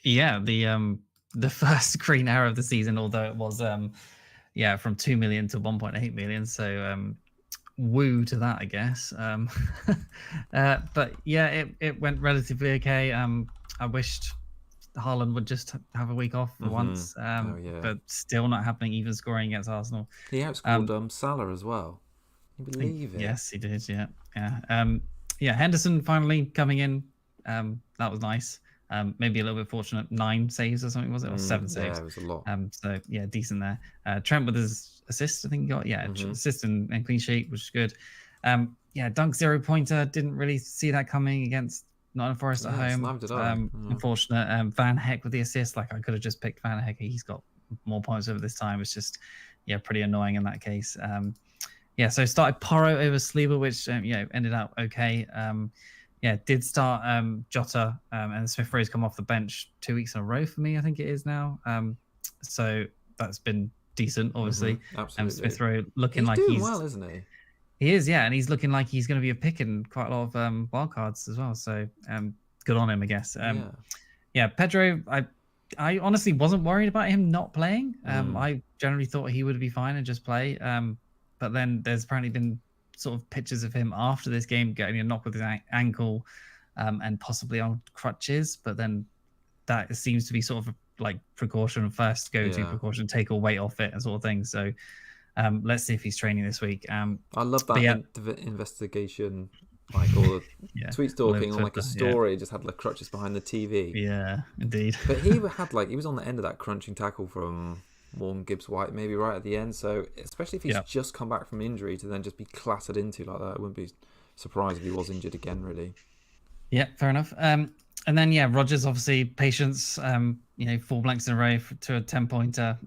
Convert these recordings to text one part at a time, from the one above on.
Yeah, the first green arrow of the season, although it was from 2 million to 1.8 million. So woo to that, I guess. But yeah, it went relatively okay. I wished Haaland would just have a week off for once, Oh yeah, but still not happening. Even scoring against Arsenal. he outscored Um, Salah as well. Can you believe it? yes, he did. Yeah, yeah, Henderson finally coming in. That was nice. Maybe a little bit fortunate. 9 saves or something was it, or 7 saves? Yeah, it was a lot. So yeah, decent there. Trent with his assist, I think he got assist and clean sheet, which is good. Dunk 0 pointer. Didn't really see that coming against Nottingham Forest at Yeah, home. neither did I. Unfortunate. Van Heck with the assist. Like I could have just picked Van Heck. He's got more points over this time. It's just pretty annoying in that case. So started Porro over Sleeper, which ended up okay. Did start Jota and Smith Rowe's come off the bench 2 weeks in a row for me. I think it is now. So that's been decent, obviously. Absolutely. Smith Rowe looking He's like doing well, isn't he? he is, yeah, and he's looking like he's going to be a pick in quite a lot of wild cards as well. So good on him, I guess. Pedro, I honestly wasn't worried about him not playing. I generally thought he would be fine and just play. But then there's apparently been sort of pictures of him after this game getting a knock with his ankle and possibly on crutches. But then that seems to be sort of like precaution, first go-to precaution, take all weight off it and sort of thing. So let's see if he's training this week. I love that investigation, like all the tweet stalking on like a story. Just had like crutches behind the TV. Yeah, indeed. But he was on the end of that crunching tackle from Morgan Gibbs-White, maybe right at the end. So especially if he's just come back from injury to then just be clattered into like that, I wouldn't be surprised if he was injured again. Really. Yeah, fair enough. And then Rodgers obviously patience. 4 blanks in a row to a 10-pointer.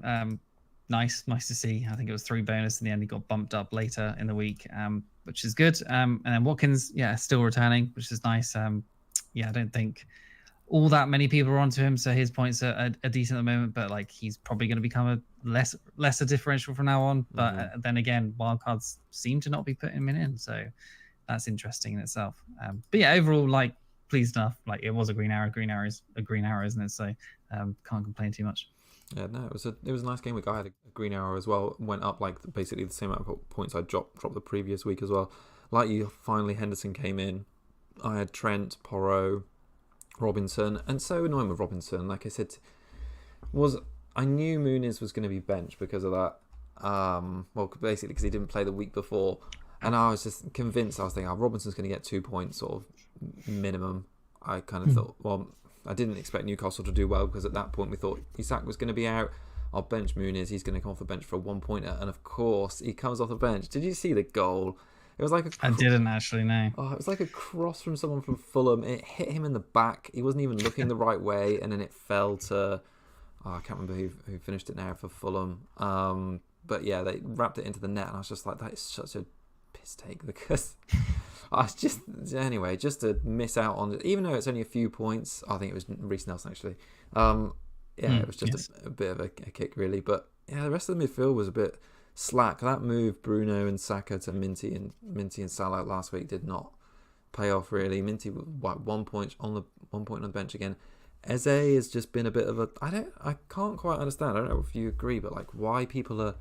Nice to see. I think it was 3 bonus in the end. He got bumped up later in the week, which is good. And then Watkins, still returning, which is nice. I don't think all that many people are onto him, so his points are decent at the moment. But like he's probably going to become a lesser differential from now on. But then again, wildcards seem to not be putting him in, so that's interesting in itself. But overall, like pleased enough. Like it was a green arrow. Green arrow is a green arrow, isn't it? So can't complain too much. Yeah, no, it was a nice game week. I had a green arrow as well. Went up like basically the same amount of points I dropped the previous week as well. Like you, finally Henderson came in. I had Trent, Porro, Robinson, and so annoying with Robinson. Like I said, I knew Muniz was going to be benched because of that. Basically because he didn't play the week before, and I was just convinced. I was thinking, Robinson's going to get 2 points, sort of minimum. I kind of thought, I didn't expect Newcastle to do well because at that point we thought Isak was going to be out. I'll bench Muniz. He's going to come off the bench for a 1-pointer, and of course he comes off the bench. Did you see the goal? It was like I didn't actually know. Oh, it was like a cross from someone from Fulham. It hit him in the back. He wasn't even looking the right way, and then it fell to. I can't remember who finished it now for Fulham. But yeah, they wrapped it into the net, and I was just like, that is such a piss take because. I was just to miss out on it, even though it's only a few points. I think it was Reece Nelson actually. It was just a bit of a kick really, but yeah, the rest of the midfield was a bit slack. That move Bruno and Saka to Minty and Salah last week did not pay off really. Minty was 1 point on the bench again. Eze has just been a bit of a I can't quite understand. I don't know if you agree, but like why people are.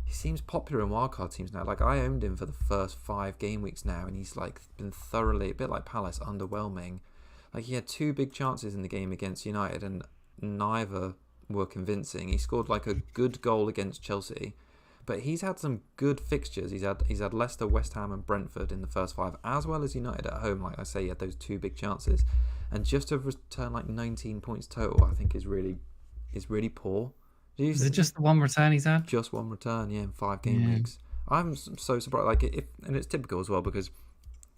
He seems popular in wildcard teams now. Like I owned him for the first 5 game weeks now, and he's like been thoroughly, a bit like Palace, underwhelming. Like he had 2 big chances in the game against United, and neither were convincing. He scored like a good goal against Chelsea, but he's had some good fixtures. He's had Leicester, West Ham, and Brentford in the first 5, as well as United at home. Like I say, he had those 2 big chances, and just to return like 19 points total, I think is really poor. Is it just the 1 return he's had? Just 1 return, in 5 game weeks. I'm so surprised. And it's typical as well because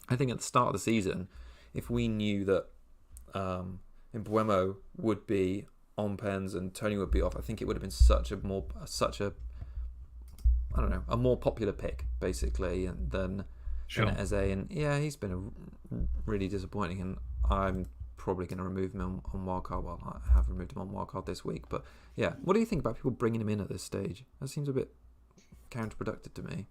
I think at the start of the season, if we knew that Mbeumo would be on pens and Tony would be off, I think it would have been a more popular pick basically than Eze. And yeah, he's been really disappointing, and I'm probably going to remove him on wildcard. Well, I have removed him on wildcard this week, but yeah, what do you think about people bringing him in at this stage? That seems a bit counterproductive to me.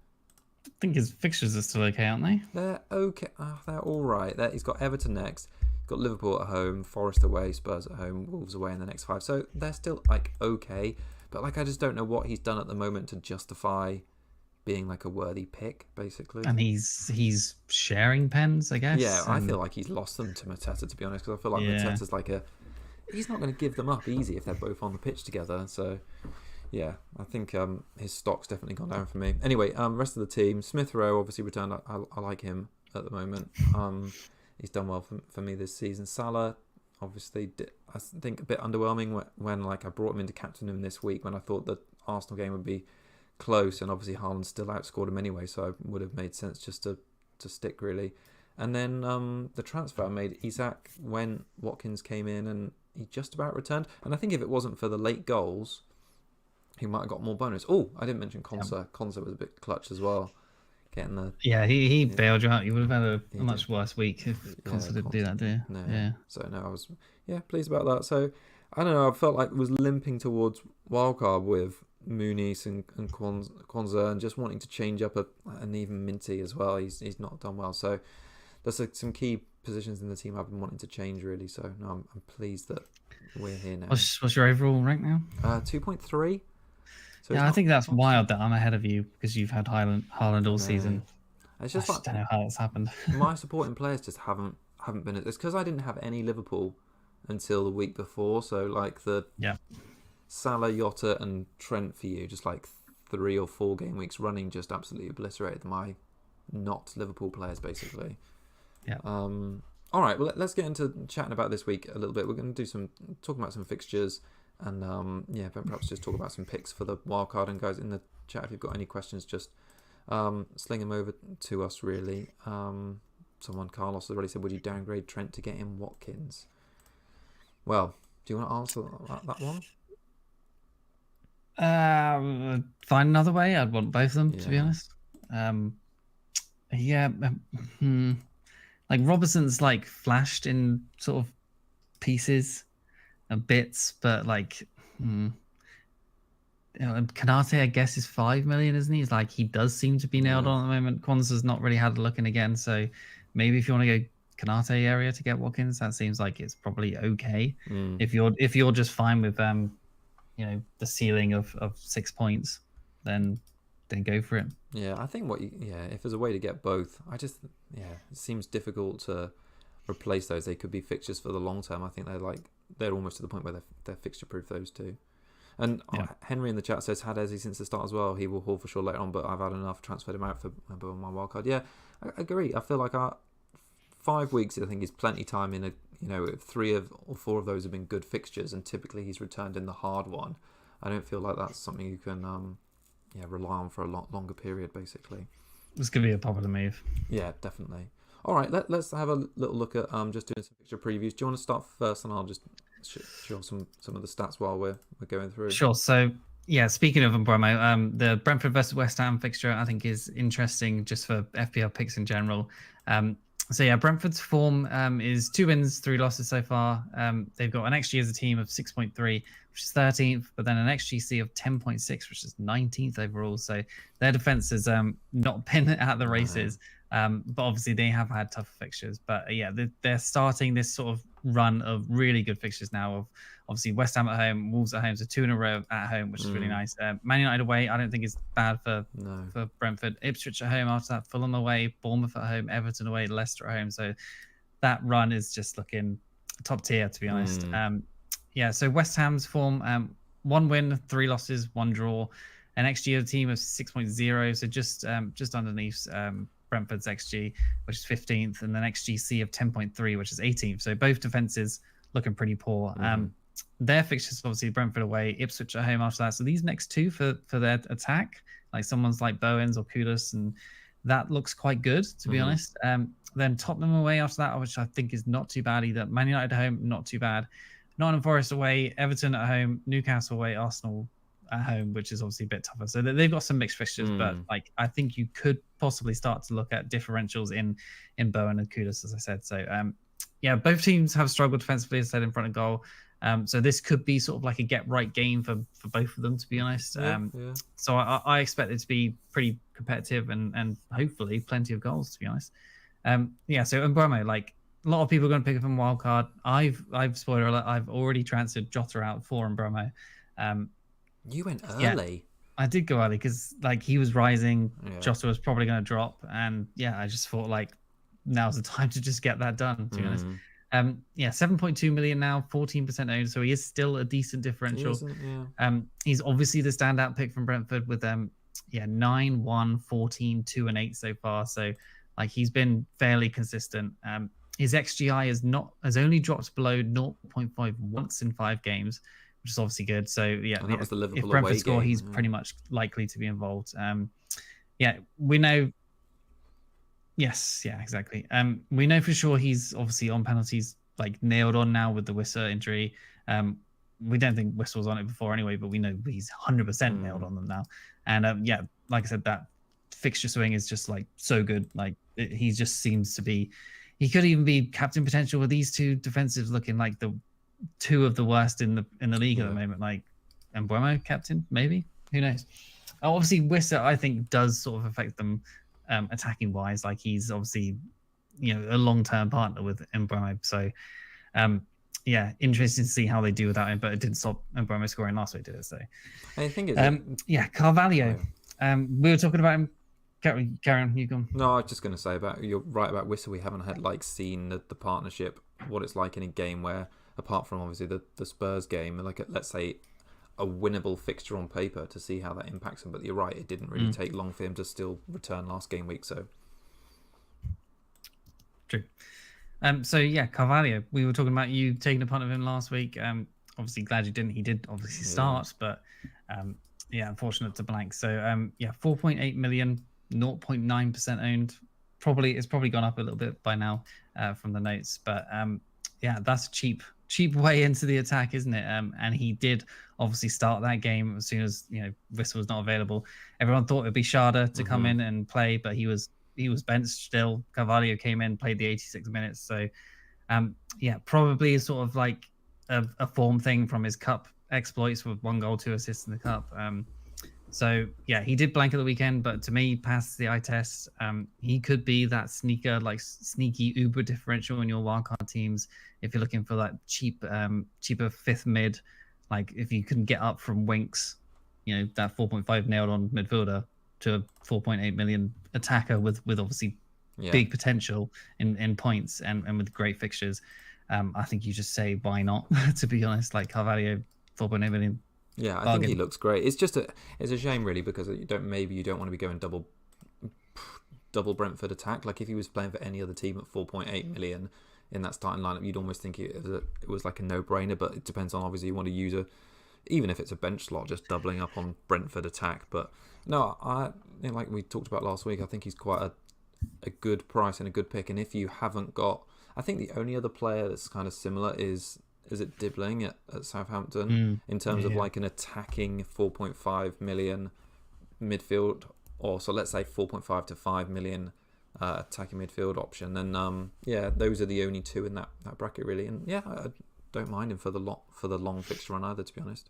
I think his fixtures are still okay, aren't they? They're okay. They're all right. He's got Everton next. got Liverpool at home, Forest away, Spurs at home, Wolves away in the next 5. So they're still like okay, but like I just don't know what he's done at the moment to justify being like a worthy pick, basically. And he's sharing pens, I guess. Yeah, I feel like he's lost them to Mateta, to be honest, because I feel like Mateta's like he's not going to give them up easy if they're both on the pitch together. So yeah, I think his stock's definitely gone down for me. Anyway, rest of the team, Smith Rowe obviously returned. I like him at the moment. He's done well for me this season. Salah, obviously, I think a bit underwhelming when like I brought him into captain him this week when I thought the Arsenal game would be close, and obviously Haaland still outscored him anyway, so it would have made sense just to stick really. And then the transfer I made, Isak, when Watkins came in and he just about returned. And I think if it wasn't for the late goals, he might have got more bonus. Oh, I didn't mention Konsa. Yep. Konsa was a bit clutch as well. Getting the he bailed you out. You would have had a much worse week if Konsa didn't do that, do you? No. Yeah. So no, I was pleased about that. So I don't know. I felt like it was limping towards wildcard with Muniz and Kwanzaa, and just wanting to change up and even Minty as well. He's not done well. So there's some key positions in the team I've been wanting to change really. So no, I'm pleased that we're here now. What's your overall rank now? 2.3. So yeah, I think that's wild that I'm ahead of you because you've had Haaland all season. It's just I don't know how that's happened. My supporting players just haven't been. It's because I didn't have any Liverpool until the week before. So like the Salah, Jota, and Trent for you, just like 3 or 4 game weeks running, just absolutely obliterated my not Liverpool players basically. Yeah. All right. Well, let's get into chatting about this week a little bit. We're going to do talking about some fixtures. And perhaps just talk about some picks for the wildcard. And guys, in the chat, if you've got any questions, just sling them over to us, really. Someone, Carlos, has already said, would you downgrade Trent to get in Watkins? Well, do you want to answer that one? Find another way. I'd want both of them, to be honest. Like Robertson's like flashed in sort of pieces and bits, but like Kanate, I guess, is 5 million, isn't he? He's like, he does seem to be nailed on at the moment. Kwanzaa's not really had a look in again, so maybe if you want to go Kanate area to get Watkins, that seems like it's probably okay. If you're just fine with the ceiling of 6 points, then go for it. Yeah, I think if there's a way to get both, it seems difficult to replace those. They could be fixtures for the long term. I think they're almost to the point where they're fixture proof, those two. And Henry in the chat says had Eze since the start as well. He will haul for sure later on, but I've had enough, transferred him out for my wildcard. Yeah, I agree. I feel like 5 weeks I think is plenty time in 3 or 4 of those have been good fixtures, and typically he's returned in the hard one. I don't feel like that's something you can rely on for a longer period basically. This could be a popular move. Yeah, definitely. All right, let's have a little look at just doing some fixture previews. Do you want to start first, and I'll just show some of the stats while we're going through? Sure. So yeah, speaking of Mbromo, the Brentford versus West Ham fixture I think is interesting just for FPL picks in general. So yeah, Brentford's form is 2 wins, 3 losses so far. They've got an XG as a team of 6.3, which is 13th, but then an XGC of 10.6, which is 19th overall. So their defense has not been at the races. But obviously they have had tougher fixtures. But they're starting this sort of run of really good fixtures now of obviously West Ham at home, Wolves at home, so 2 in a row at home, which is really nice. Man United away, I don't think is bad for Brentford. Ipswich at home after that, Fulham away, Bournemouth at home, Everton away, Leicester at home. So that run is just looking top tier, to be honest. So West Ham's form, 1 win, 3 losses, 1 draw, an XG of the team of 6.0, so just underneath Brentford's XG, which is 15th, and then XGC of 10.3, which is 18th. So both defenses looking pretty poor. Their fixtures, obviously, Brentford away, Ipswich at home after that. So these next 2 for their attack, like someone's like Bowens or Kudus, and that looks quite good, to be honest. Then Tottenham away after that, which I think is not too bad either. Man United at home, not too bad. Nottingham Forest away, Everton at home, Newcastle away, Arsenal at home, which is obviously a bit tougher. So they've got some mixed fixtures, but like I think you could possibly start to look at differentials in Bowen and Kudus, as I said. So both teams have struggled defensively, as I said, in front of goal. So this could be sort of like a get right game for both of them, to be honest. So I expect it to be pretty competitive and hopefully plenty of goals, to be honest. So Mbromo, like a lot of people are going to pick up on wildcard. I've spoiler alert, I've already transferred Jota out for Mbromo. You went Yeah, early. I did go early because like he was rising, Yeah. Jota was probably going to drop, and yeah, I just thought like now's the time to just get that done. To be honest, yeah, 7.2 million now, 14% owned, so he is still a decent differential. Yeah. He's obviously the standout pick from Brentford with yeah, 9, 1, 14, 2, and 8 so far. So like he's been fairly consistent. His XGI has only dropped below 0.5 once in 5 games, which is obviously good. So yeah, And that was the if Liverpool Brentford away score, game. he's pretty much likely to be involved. Yeah, we know. Yes, yeah, exactly. We know for sure he's obviously on penalties, like nailed on now with the Wissa injury. We don't think Wissa was on it before anyway, but we know he's 100% nailed on them now. And yeah, like I said, that fixture swing is just like so good. Like he just seems to be. He could even be captain potential with these two defensives looking like the two of the worst in the league at the moment. Like Mbeumo captain, maybe, who knows? Obviously, Wissa I think does sort of affect them attacking wise. Like he's obviously a long-term partner with Mbeumo, so yeah, interesting to see how they do without him. But it didn't stop Mbeumo scoring last week, did it? So I think it's yeah, Carvalho. We were talking about him. Kieran, you gone? No, I was just going to say you're right about Wissa. We haven't had like seen the partnership, what it's like in a game where, apart from obviously the Spurs game, like let's say a winnable fixture on paper, to see how that impacts him. But you're right, it didn't really take long for him to still return last game week. So true. So yeah, Carvalho. We were talking about you taking a punt of him last week. Obviously glad you didn't. He did obviously start, but yeah, unfortunate to blank. So yeah, 4.8 million, 0.9% owned. It's probably gone up a little bit by now from the notes, but yeah, that's cheap way into the attack, isn't it? And he did obviously start that game as soon as Wissa was not available. Everyone thought it'd be Sharda to come in and play, but he was benched still. Carvalho came in, played the 86 minutes. So yeah, probably sort of like a form thing from his cup exploits with 1 goal, 2 assists in the cup. So yeah, he did blank at the weekend, but to me, passed the eye test. He could be that sneaky Uber differential in your wildcard teams if you're looking for that cheaper fifth mid. Like if you can get up from Winks, that 4.5 nailed on midfielder to a 4.8 million attacker with obviously big potential in points and with great fixtures. I think you just say why not? To be honest, like Carvalho, 4.8 million. Yeah, I think he looks great. It's just it's a shame really, because you don't want to be going double Brentford attack. Like if he was playing for any other team at 4.8 million in that starting lineup, you'd almost think it was like a no-brainer. But it depends on, obviously, you want to use even if it's a bench slot, just doubling up on Brentford attack. But no, like we talked about last week, I think he's quite a good price and a good pick. And if you haven't got, I think the only other player that's kind of similar is it Dibbling at Southampton in terms of like an attacking 4.5 million midfield, or so let's say 4.5 to 5 million attacking midfield option. Then yeah, those are the only two in that bracket really. And yeah, I don't mind him for the long fixture run either, to be honest.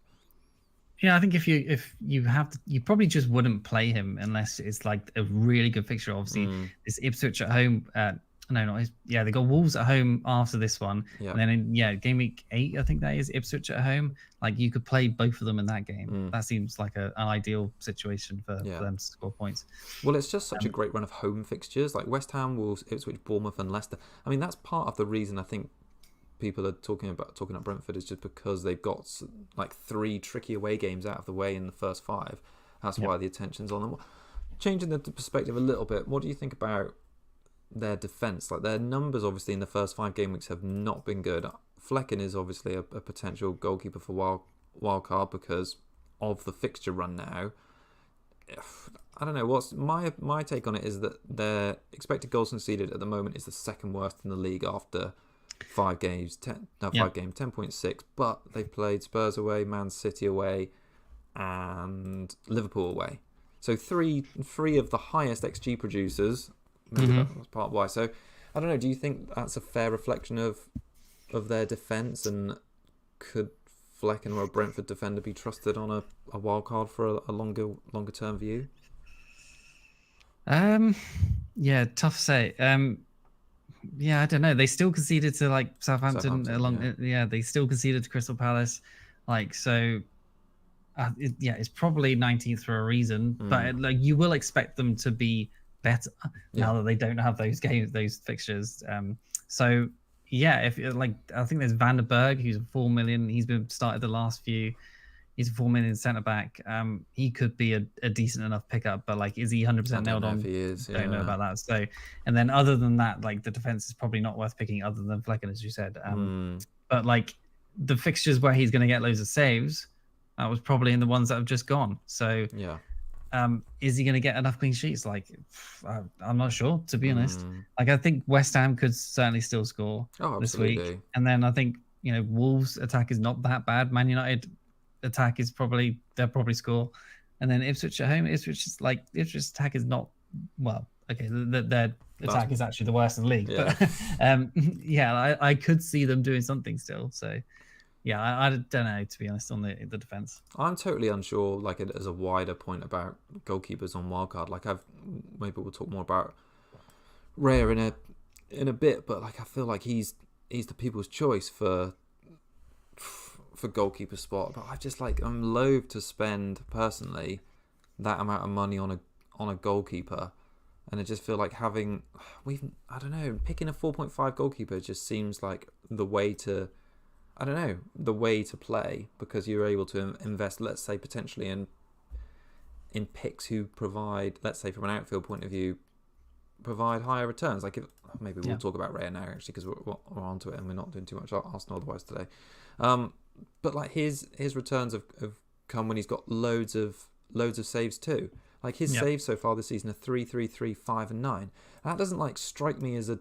Yeah, I think if you have to, you probably just wouldn't play him unless it's like a really good fixture. Obviously, it's Ipswich at home. No, not his. Yeah, they got Wolves at home after this one, and then game week 8, I think that is Ipswich at home. Like you could play both of them in that game. That seems like an ideal situation for them to score points. Well, it's just such a great run of home fixtures, like West Ham, Wolves, Ipswich, Bournemouth, and Leicester. I mean, that's part of the reason I think people are talking up Brentford is just because they've got like 3 tricky away games out of the way in the first 5. That's why the attention's on them. Changing the perspective a little bit, what do you think about their defence? Like their numbers obviously in the first 5 game weeks have not been good. Flecken is obviously a potential goalkeeper for wildcard because of the fixture run now. I don't know, what's my take on it is that their expected goals conceded at the moment is the second worst in the league after 5 games, 10.6, but they've played Spurs away, Man City away, and Liverpool away. So three of the highest XG producers. Maybe that was part why. So I don't know. Do you think that's a fair reflection of their defence, and could Flecken or a Brentford defender be trusted on a wild card for a longer term view? Yeah, tough to say. Yeah, I don't know. They still conceded to like Southampton, Southampton, yeah, they still conceded to Crystal Palace. Like, so yeah, it's probably 19th for a reason, but like you will expect them to be better Yeah. now that they don't have those games, those fixtures. So yeah, if like I think there's Van der Berg, who's 4 million. He's been started the last few. He's a 4 million centre back. He could be a decent enough pickup, but like, is he 100% I don't nailed know if on? he is. Don't know Yeah. about that. So, and then other than that, like the defense is probably not worth picking, other than Flecken, as you said. But like the fixtures where he's going to get loads of saves, that was probably in the ones that have just gone. So, Yeah. is he going to get enough clean sheets? Like, I'm not sure, to be honest. Mm. Like, I think West Ham could certainly still score this week. Absolutely. And then I think, Wolves' attack is not that bad. Man United attack is they'll probably score. And then Ipswich at home, Ipswich's attack is not, well, okay, their attack is actually the worst in the league. Yeah. But yeah, I could see them doing something still. So yeah, I don't know, to be honest, on the defense. I'm totally unsure, like as a wider point about goalkeepers on wildcard. Like maybe we'll talk more about Raya in a bit, but like I feel like he's the people's choice for goalkeeper spot. But I'm loath to spend personally that amount of money on a goalkeeper, and I just feel like I don't know, picking a 4.5 goalkeeper just seems like the way to. I don't know, the way to play, because you're able to invest, let's say, potentially in picks who provide, let's say, from an outfield point of view, provide higher returns. Like, maybe we'll talk about Raya now, actually, because we're onto it and we're not doing too much Arsenal otherwise today. But like his returns have come when he's got loads of saves too. Like his saves so far this season are 3, 3, 3, 5, and 9. And that doesn't like strike me as a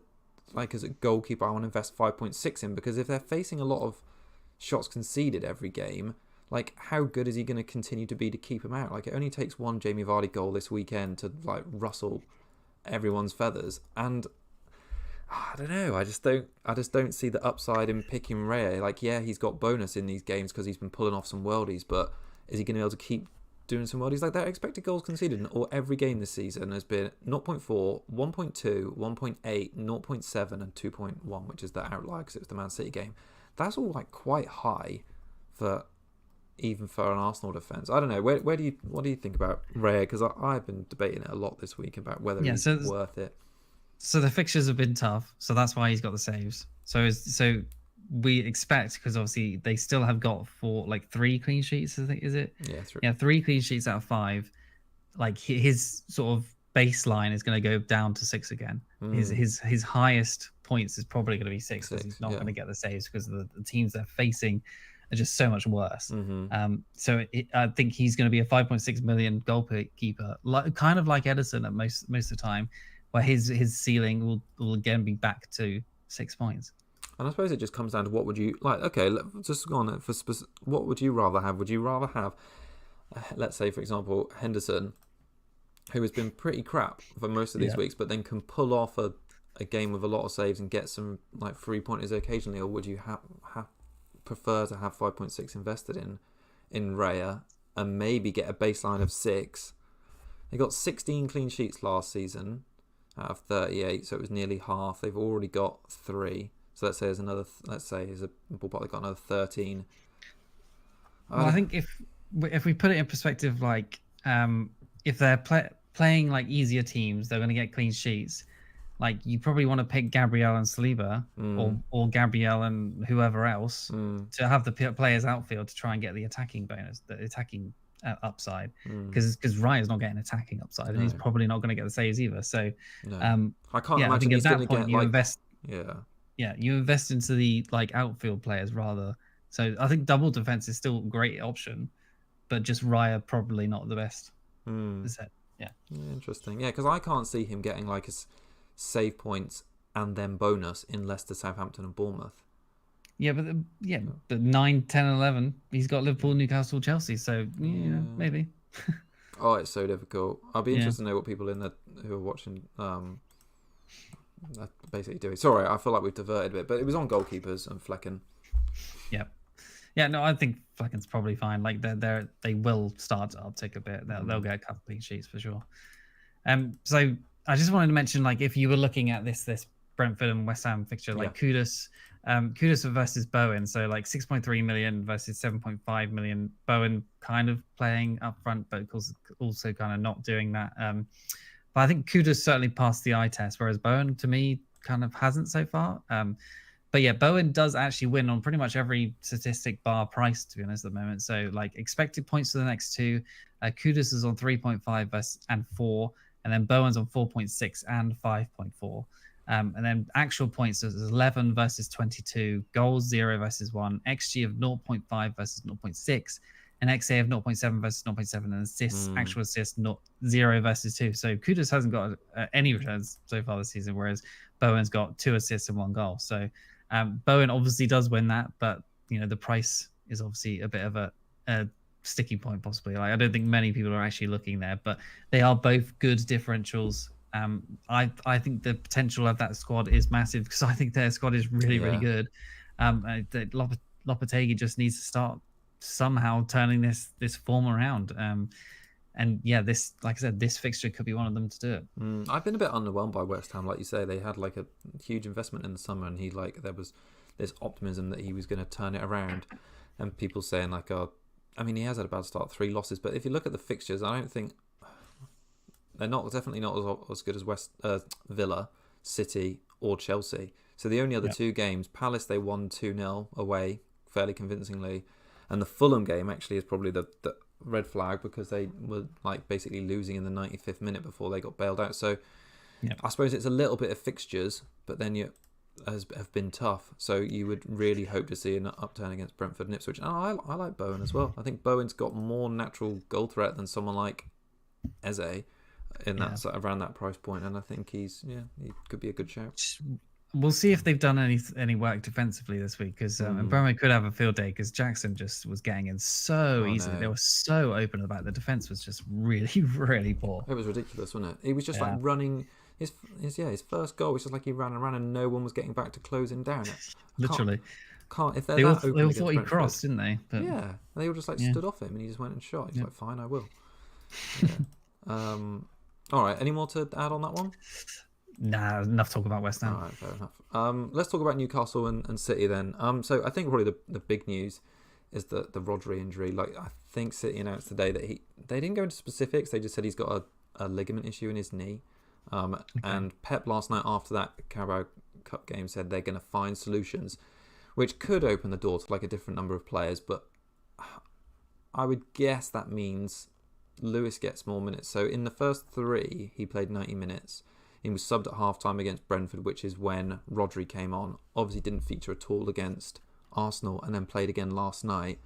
goalkeeper I want to invest 5.6 in, because if they're facing a lot of shots conceded every game, like how good is he going to continue to be to keep him out? Like it only takes one Jamie Vardy goal this weekend to like rustle everyone's feathers, and I don't know, I just don't see the upside in picking Raya. Like yeah, he's got bonus in these games because he's been pulling off some worldies, but is he going to be able to keep doing some worldies? Like their expected goals conceded in every game this season has been 0.4, 1.2, 1.8, 0.7 and 2.1, which is the outlier because it was the Man City game. That's all like quite high for even for an Arsenal defence. I don't know. What do you think about Raya? Because I've been debating it a lot this week about whether he's worth it. So the fixtures have been tough, so that's why he's got the saves. So we expect, because obviously they still have got 3 clean sheets, I think, is it? Yeah, 3. Yeah, 3 clean sheets out of 5. Like his sort of baseline is going to go down to 6 again. His highest points is probably going to be 6 because he's not going to get the saves because the teams they're facing are just so much worse. So I think he's going to be a 5.6 million goalkeeper, kind of like Edison at most of the time, where his ceiling will again be back to 6 points. And I suppose it just comes down to what would you like. Okay, let's just go on it for what would you rather have? Would you rather have, let's say, for example, Henderson, who has been pretty crap for most of these weeks, but then can pull off a game with a lot of saves and get some like 3-pointers occasionally, or would you prefer to have 5.6 invested in Raya and maybe get a baseline of 6? They got 16 clean sheets last season out of 38, so it was nearly half. They've already got 3. So let's say there's another. Let's say there's a ballpark. They've got another 13. Well, I think if we put it in perspective, like if they're playing like easier teams, they're going to get clean sheets. Like you probably want to pick Gabriel and Saliba, or Gabriel and whoever else to have the players outfield to try and get the attacking bonus, the attacking upside, because Raya's not getting attacking upside, and he's probably not going to get the saves either. So I can't imagine he's going to get you like invest. Yeah, you invest into the like outfield players rather. So I think double defense is still a great option, but just Raya probably not the best. Yeah, interesting. Yeah, because I can't see him getting like a save points and then bonus in Leicester, Southampton, and Bournemouth. Yeah, but the 9, 10, 11, he's got Liverpool, Newcastle, Chelsea. So maybe. Oh, it's so difficult. I'll be interested to know what people who are watching basically doing. Sorry, I feel like we've diverted a bit, but it was on goalkeepers and Flecken. Yeah, no, I think Flecken's probably fine. Like they will start to uptick a bit. They'll get a couple of sheets for sure. So I just wanted to mention, like, if you were looking at this Brentford and West Ham fixture, Yeah. like Kudus versus Bowen, so like 6.3 million versus 7.5 million. Bowen kind of playing up front, but of course also kind of not doing that. But I think Kudus certainly passed the eye test, whereas Bowen to me kind of hasn't so far. But yeah, Bowen does actually win on pretty much every statistic bar price, to be honest, at the moment. So like expected points for the next two, Kudus is on 3.5 and 4, and then Bowen's on 4.6 and 5.4. And then actual points is 11 versus 22, goals 0 versus 1, XG of 0.5 versus 0.6, and XA of 0.7 versus 0.7, and assists, actual assists, 0 versus 2. So Kudus hasn't got any returns so far this season, whereas Bowen's got 2 assists and 1 goal. So Bowen obviously does win that, but the price is obviously a bit of a sticking point possibly. Like I don't think many people are actually looking there, but they are both good differentials. I think the potential of that squad is massive because I think their squad is really good. Lopetegui just needs to start somehow turning this form around. And yeah, this, like I said, this fixture could be one of them to do it. I've been a bit underwhelmed by West Ham. Like you say, they had like a huge investment in the summer, and there was this optimism that he was going to turn it around. And people saying like, I mean, he has had a bad start, 3 losses. But if you look at the fixtures, I don't think they're definitely not as good as Villa, City, or Chelsea. So the only other 2 games, Palace they won 2-0 away fairly convincingly, and the Fulham game actually is probably the red flag because they were like basically losing in the 95th minute before they got bailed out. So I suppose it's a little bit of fixtures, but then have been tough. So you would really hope to see an upturn against Brentford and Ipswich. And I like Bowen as well. I think Bowen's got more natural goal threat than someone like Eze in that around that price point, and I think he could be a good shout. We'll see if they've done any work defensively this week because Burma could have a field day because Jackson just was getting in so easily. No. They were so open about the defense was just really, really poor. It was ridiculous, wasn't it? He was just like running his first goal was just like he ran and ran and no one was getting back to close him down. Literally. Can't if they're they that all open thought he crossed, didn't they? But yeah, they all just like stood off him and he just went and shot. He's like, fine, I will. Yeah. All right, any more to add on that one? Nah, enough talk about West Ham. All right, fair enough. Let's talk about Newcastle and City then. So I think probably the big news is the Rodri injury. Like I think City announced today that they didn't go into specifics. They just said he's got a ligament issue in his knee. And Pep last night after that Carabao Cup game said they're going to find solutions, which could open the door to like a different number of players. But I would guess that means Lewis gets more minutes. So in the first 3, he played 90 minutes. He was subbed at half-time against Brentford, which is when Rodri came on. Obviously didn't feature at all against Arsenal and then played again last night.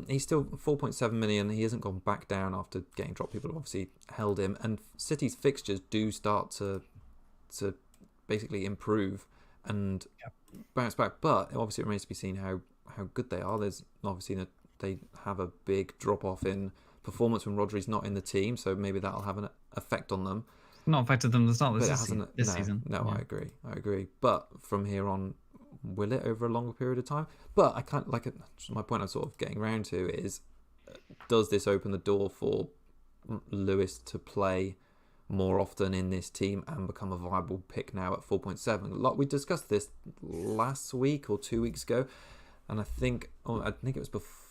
He's still 4.7 million. He hasn't gone back down after getting dropped. People have obviously held him. And City's fixtures do start to basically improve and bounce back. But obviously it remains to be seen how good they are. There's obviously they have a big drop-off in performance when Rodri's not in the team. So maybe that'll have an effect on them. Not affected them at the start of this season. No, I agree. But from here on, will it over a longer period of time? But I can't my point I'm sort of getting around to is, does this open the door for Lewis to play more often in this team and become a viable pick now at 4.7? Like we discussed this last week or 2 weeks ago, and I think it was before.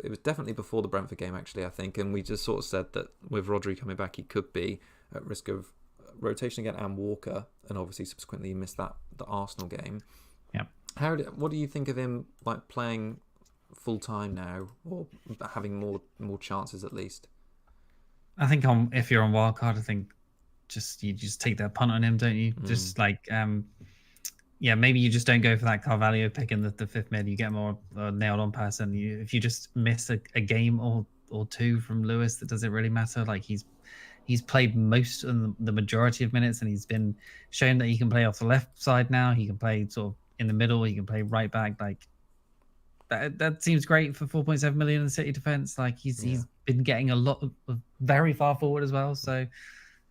It was definitely before the Brentford game, actually, I think, and we just sort of said that with Rodri coming back, he could be at risk of rotation again and Walker, and obviously subsequently he missed the Arsenal game. Yeah. What do you think of him like playing full time now, or having more chances at least? I think if you're on wildcard, I think you just take that punt on him, don't you? Just like maybe you just don't go for that Carvalho pick in the 5th mid. You get more nailed on person. If you just miss a game or 2 from Lewis, that doesn't really matter. Like he's played most of the majority of minutes, and he's been shown that he can play off the left side now. He can play sort of in the middle. He can play right back. Like that seems great for 4.7 million in the City defense. Like he's been getting a lot of very far forward as well. So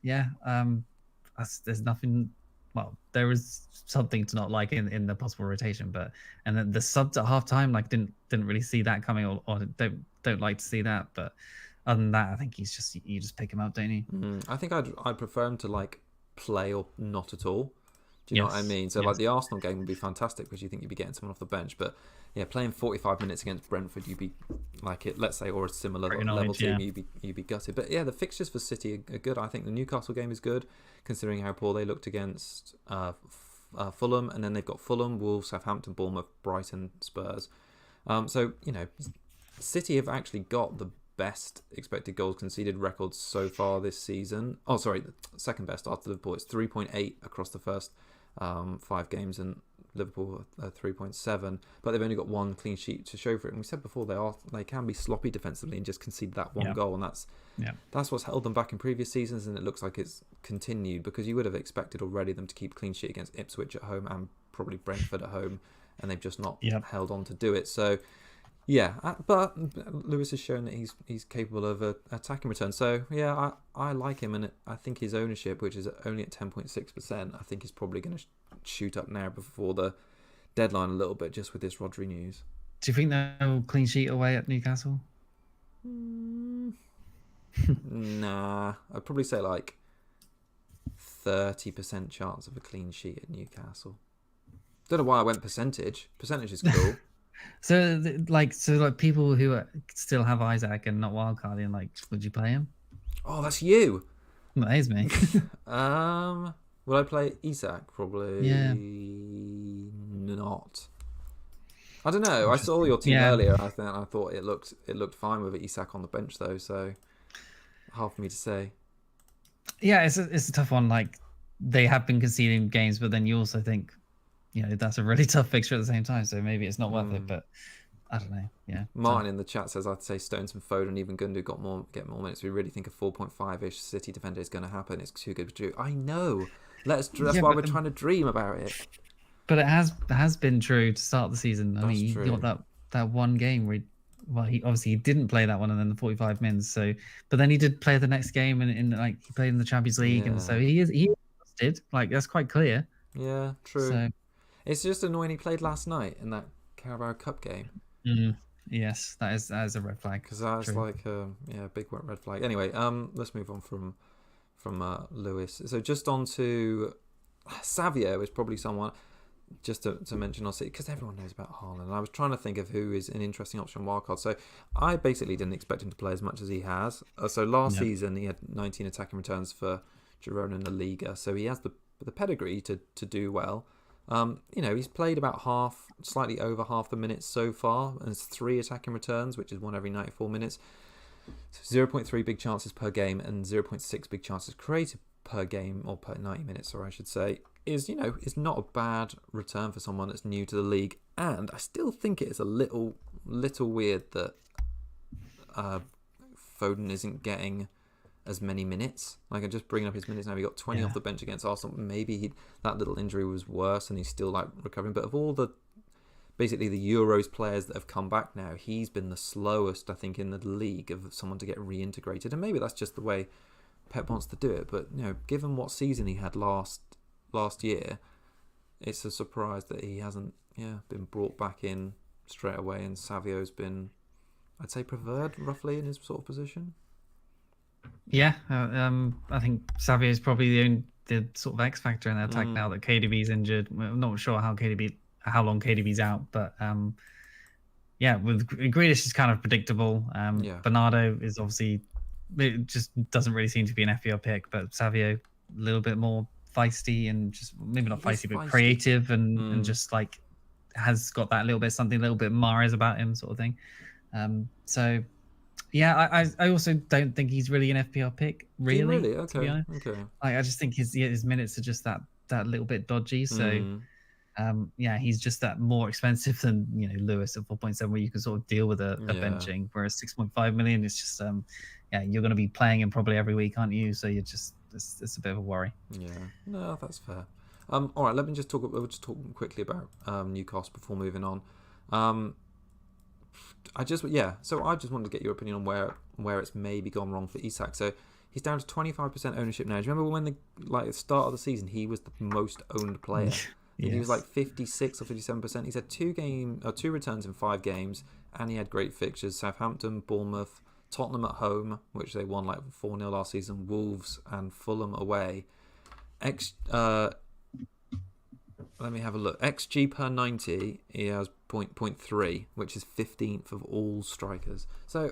there's nothing. Well, there is something to not like in the possible rotation, and then the subs at halftime didn't really see that coming, or don't like to see that. But other than that, I think you just pick him up, don't you? I think I'd prefer him to like play or not at all, Do you know what I Yes. mean? So Yes. like the Arsenal game would be fantastic because you think you'd be getting someone off the bench, but yeah, playing 45 minutes against Brentford, you'd be like it. Let's say, or a similar Pretty level knowledge, team, yeah. you'd be gutted. But yeah, the fixtures for City are good. I think the Newcastle game is good, considering how poor they looked against Fulham, and then they've got Fulham, Wolves, Southampton, Bournemouth, Brighton, Spurs. So you know, City have actually got the best expected goals conceded record so far this season. Oh, sorry, the second best after Liverpool. It's 3.8 across the first 5 games, and Liverpool 3.7. But they've only got 1 clean sheet to show for it. And we said before they can be sloppy defensively and just concede that one goal, and that's what's held them back in previous seasons. And it looks like it's continued because you would have expected already them to keep clean sheet against Ipswich at home and probably Brentford at home, and they've just not held on to do it. So. Yeah, but Lewis has shown that he's capable of attacking return. So yeah, I like him, and I think his ownership, which is only at 10.6%, I think is probably going to shoot up now before the deadline a little bit, just with this Rodri news. Do you think they'll clean sheet away at Newcastle? Nah, I'd probably say like 30% chance of a clean sheet at Newcastle. Don't know why I went percentage. Percentage is cool. So people who still have Isaac and not wildcarding, like, would you play him? Oh, that's you. That is me. Will I play Isak? Probably not. I don't know. I saw your team earlier. I thought it looked fine with Isak on the bench though. So hard for me to say. Yeah, it's a tough one. Like, they have been conceding games, but then you also think, you know, that's a really tough fixture at the same time. So maybe it's not worth it. But I don't know. Yeah. Martin in the chat says, I'd say Stones and Foden, even Gundu get more minutes. We really think a 4.5-ish City defender is going to happen. It's too good to do. I know. That's why we're trying to dream about it. But it has been true to start the season. I mean, he got that one game where he didn't play that one, and then the 45 minutes. So, but then he did play the next game, and he played in the Champions League, and so he did. Like, that's quite clear. Yeah, true. So, it's just annoying he played last night in that Carabao Cup game. Yes, that is a red flag. Because that's like big red flag. Anyway, let's move on from Lewis. So just on to Savio is probably someone just to mention on City, because everyone knows about Haaland. And I was trying to think of who is an interesting option on wildcard. So I basically didn't expect him to play as much as he has. So last season he had 19 attacking returns for Girona in the Liga. So he has the pedigree to do well. He's played about slightly over half the minutes so far, and it's 3 attacking returns, which is 1 every 94 minutes. So 0.3 big chances per game and 0.6 big chances created per game, or per 90 minutes, or I should say, is not a bad return for someone that's new to the league. And I still think it is a little weird that Foden isn't getting as many minutes. Like, I'm just bringing up his minutes now. He got 20 off the bench against Arsenal. Maybe that little injury was worse and he's still like recovering. But of all the Euros players that have come back now, he's been the slowest, I think, in the league of someone to get reintegrated. And maybe that's just the way Pep wants to do it. But given what season he had last year, it's a surprise that he hasn't been brought back in straight away. And Savio's been, I'd say, preferred roughly in his sort of position. Yeah, I think Savio is probably the sort of X factor in the attack now that KDB's injured. I'm not sure how long KDB's out, but with Grealish is kind of predictable. Bernardo is obviously, it just doesn't really seem to be an FPL pick, but Savio a little bit more feisty, and just maybe not feisty, but creative, and just like has got that little bit Mahrez about him, sort of thing. So. Yeah, I also don't think he's really an FPL pick, really. Okay. To be honest. Okay. I just think his minutes are just that little bit dodgy. So, he's just that more expensive than Lewis at 4.7, where you can sort of deal with a benching. Whereas 6.5 million is just you're going to be playing him probably every week, aren't you? So you're just it's a bit of a worry. Yeah, no, that's fair. All right, we'll just talk quickly about Newcastle before moving on. I just wanted to get your opinion on where it's maybe gone wrong for Isak. So he's down to 25% ownership now. Do you remember when at the start of the season he was the most owned player? Yes. He was like 56 or 57%. He's had 2 returns in 5 games, and he had great fixtures: Southampton, Bournemouth, Tottenham at home, which they won like 4-0 last season, Wolves and Fulham away. Let me have a look. XG per 90, he has 0.3, which is 15th of all strikers. So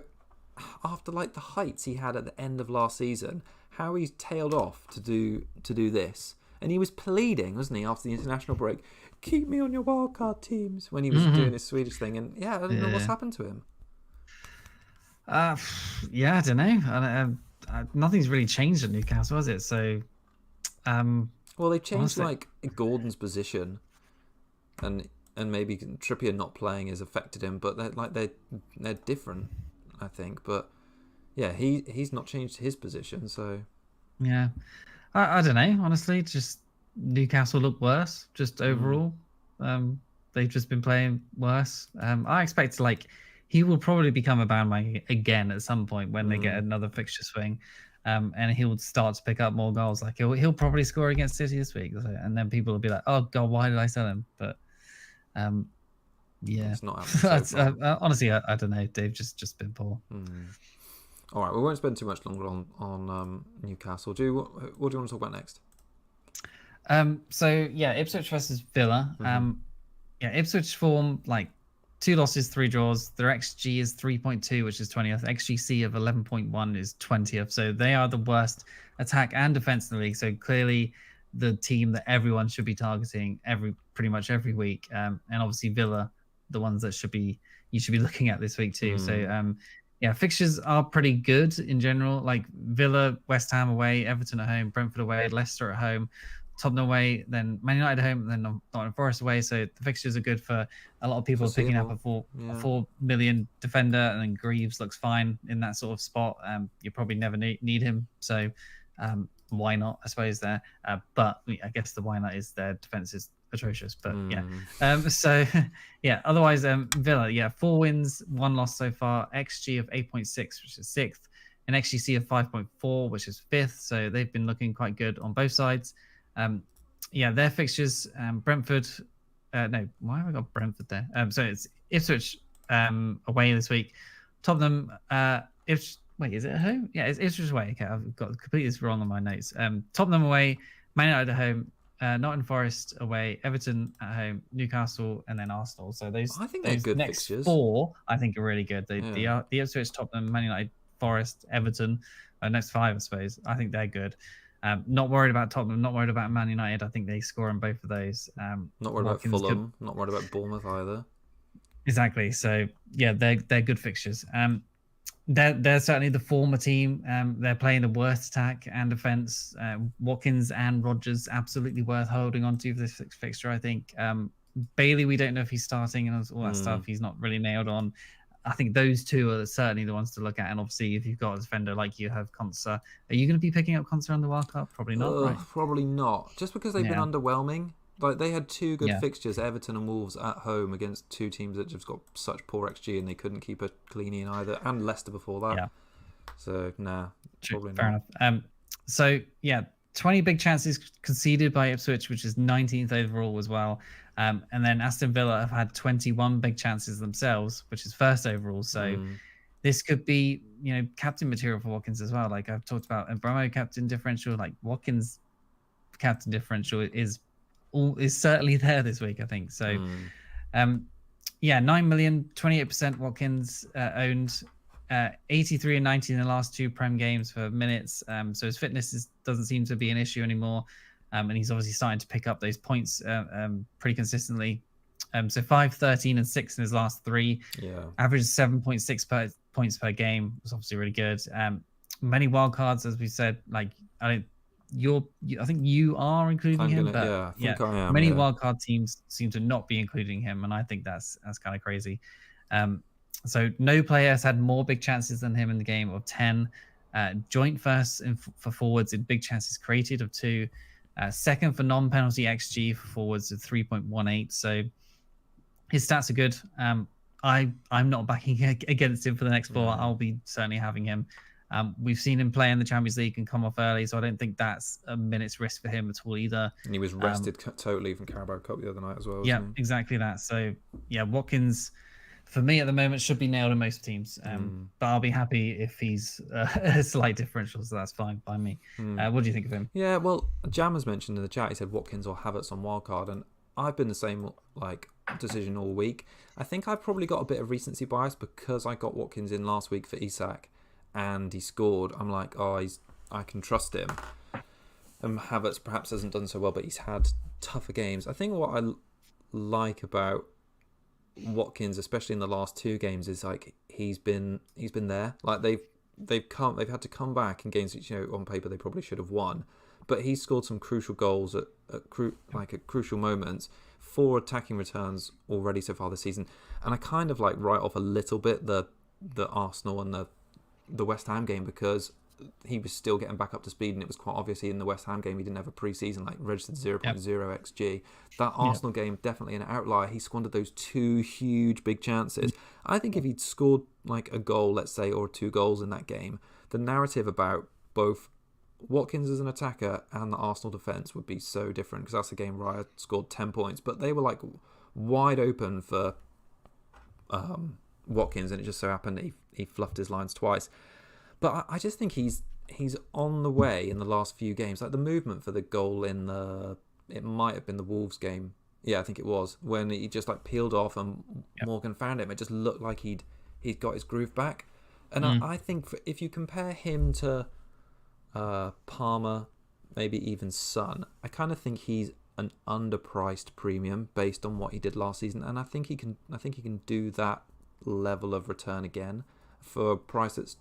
after like the heights he had at the end of last season, how he's tailed off to do this. And he was pleading, wasn't he, after the international break, keep me on your wildcard teams, when he was doing his Swedish thing. And yeah, I don't know what's happened to him. Yeah, I don't know. Nothing's really changed at Newcastle, has it? So, well, they've changed honestly, like Gordon's position, and maybe Trippier not playing has affected him, but they're different, I think. But yeah, he's not changed his position, so yeah, I don't know. Honestly, just Newcastle look worse. Just overall, they've just been playing worse. I expect like he will probably become a bandwagon again at some point when they get another fixture swing. And he'll start to pick up more goals. Like he'll probably score against City this week, and then people will be like, "Oh God, why did I sell him?" But yeah, it's not happening so far. Honestly, I don't know. They've just been poor. All right, we won't spend too much longer on Newcastle. What do you want to talk about next? So yeah, Ipswich versus Villa. Yeah, Ipswich form like 2 losses, 3 draws. Their XG is 3.2, which is 20th. XGC of 11.1 is 20th. So they are the worst attack and defense in the league. So clearly the team that everyone should be targeting pretty much every week. And obviously Villa, the ones that you should be looking at this week too. So yeah, fixtures are pretty good in general. Like Villa, West Ham away, Everton at home, Brentford away, Leicester at home, Tottenham away, then Man United at home, then Nottingham Forest away. So the fixtures are good for a lot of people picking up a 4 million defender, and then Greaves looks fine in that sort of spot. You probably never need him, so why not? I suppose there. But I guess the why not is their defense is atrocious. But yeah. So yeah. Otherwise, Villa, 4 wins, 1 loss so far. XG of 8.6, which is 6th, and XGC of 5.4, which is 5th. So they've been looking quite good on both sides. Yeah, their fixtures, Brentford. No, why have I got Brentford there? So it's Ipswich away this week. Tottenham. Wait, is it at home? Yeah, it's Ipswich away. Okay, I've got completely this wrong on my notes. Tottenham away, Man United at home, Nottingham Forest away, Everton at home, Newcastle, and then Arsenal. So those, I think they're good next fixtures. 4, I think, are really good. The Ipswich, Tottenham, Man United, Forest, Everton, next 5, I suppose. I think they're good. Not worried about Tottenham, not worried about Man United. I think they score on both of those. Not worried about Fulham, not worried about Bournemouth either. Exactly. So yeah, they're good fixtures. They're certainly the former team. They're playing the worst attack and defense. Watkins and Rodgers absolutely worth holding on to for this fixture, I think. Bailey, we don't know if he's starting and all that stuff. He's not really nailed on. I think those 2 are certainly the ones to look at. And obviously, if you've got a defender like you have Konsa, are you going to be picking up Konsa on the World Cup? Probably not, right? Probably not. Just because they've been underwhelming. Like they had 2 good fixtures, Everton and Wolves at home, against 2 teams that just got such poor XG, and they couldn't keep a clean in either. And Leicester before that. Yeah. So probably fair not. Enough. So yeah, 20 big chances conceded by Ipswich, which is 19th overall as well. And then Aston Villa have had 21 big chances themselves, which is 1st overall. So this could be, captain material for Watkins as well. Like I've talked about, Mbromo captain differential, like Watkins captain differential is certainly there this week, I think. So, 9 million, 28% Watkins owned, 83 and 90 in the last 2 Prem games for minutes. So his fitness doesn't seem to be an issue anymore. And he's obviously starting to pick up those points pretty consistently. So 5, 13, and 6 in his last 3. Yeah. Average 7.6 points per game was obviously really good. Many wildcards, as we said. Like I think you are including him, but I think I am. Many wildcard teams seem to not be including him, and I think that's kind of crazy. So no player has had more big chances than him in the game of 10. Joint first for forwards in big chances created of 2. Second for non-penalty XG for forwards of 3.18. So his stats are good. I'm not backing against him for the next 4. I'll be certainly having him. We've seen him play in the Champions League and come off early, so I don't think that's a minute's risk for him at all either. And he was rested totally from Carabao Cup the other night as well. Yeah, exactly that. So yeah, Watkins for me at the moment should be nailed in most teams. But I'll be happy if he's a slight differential, so that's fine by me. What do you think of him? Yeah, well, Jam has mentioned in the chat, he said Watkins or Havertz on wildcard, and I've been the same like decision all week. I think I've probably got a bit of recency bias because I got Watkins in last week for Isak, and he scored. I'm like, oh, I can trust him. And Havertz perhaps hasn't done so well, but he's had tougher games. I think what I like about Watkins, especially in the last 2 games, is like he's been there. Like they've had to come back in games which, on paper they probably should have won, but he's scored some crucial goals at crucial moments. 4 attacking returns already so far this season, and I kind of like write off a little bit the Arsenal and the West Ham game because he was still getting back up to speed, and it was quite obviously in the West Ham game he didn't have a pre-season, like registered 0.0 xg. That Arsenal game, definitely an outlier. He squandered those 2 huge big chances. I think if he'd scored like a goal, let's say, or 2 goals in that game, the narrative about both Watkins as an attacker and the Arsenal defence would be so different, because that's a game where I scored 10 points, but they were like wide open for Watkins, and it just so happened he fluffed his lines twice. But I just think he's on the way in the last few games. Like the movement for the goal it might have been the Wolves game. Yeah, I think it was, when he just like peeled off and Morgan found him. It just looked like he'd got his groove back. And I think if you compare him to Palmer, maybe even Son, I kind of think he's an underpriced premium based on what he did last season, and I think he can do that level of return again for a price that's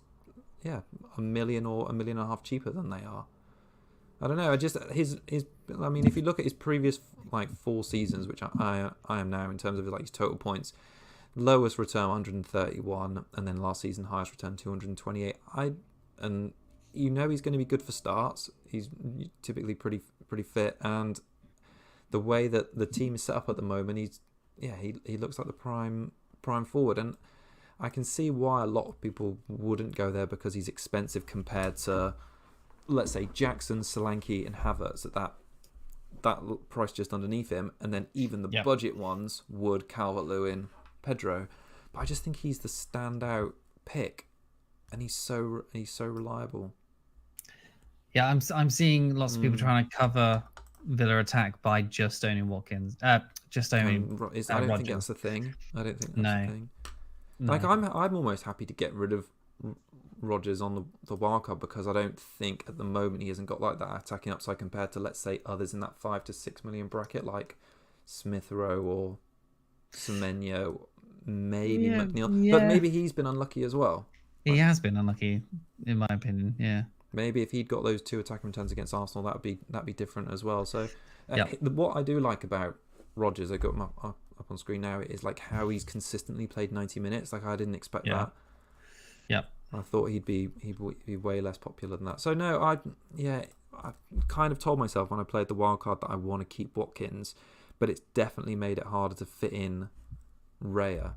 $1 million or $1.5 million cheaper than they are. I don't know. I mean, if you look at his previous like 4 seasons, which I am now in terms of like his total points, lowest return 131, and then last season highest return 228. And he's going to be good for starts. He's typically pretty fit, and the way that the team is set up at the moment, he looks like the prime forward, and I can see why a lot of people wouldn't go there, because he's expensive compared to, let's say, Jackson, Solanke and Havertz at that price just underneath him, and then even the budget ones would Calvert-Lewin, Pedro. But I just think he's the standout pick, and he's so reliable. Yeah, I'm seeing lots of people trying to cover Villa attack by just owning Watkins. Just owning I don't think that's the thing. I don't think that's the thing. No. Like I'm almost happy to get rid of Rodgers on the wildcard, because I don't think at the moment he hasn't got like that attacking upside compared to, let's say, others in that 5 to 6 million bracket like Smith Rowe or Semenyo, maybe McNeil. But maybe he's been unlucky as well. He has been unlucky, in my opinion. Yeah. Maybe if he'd got those 2 attacking returns against Arsenal, that'd be different as well. So, what I do like about Rodgers, I got him up on screen now, is like how he's consistently played 90 minutes. Like I didn't expect that. Yep. I thought he'd be way less popular than that. So no, I kind of told myself when I played the wild card that I want to keep Watkins, but it's definitely made it harder to fit in Raya,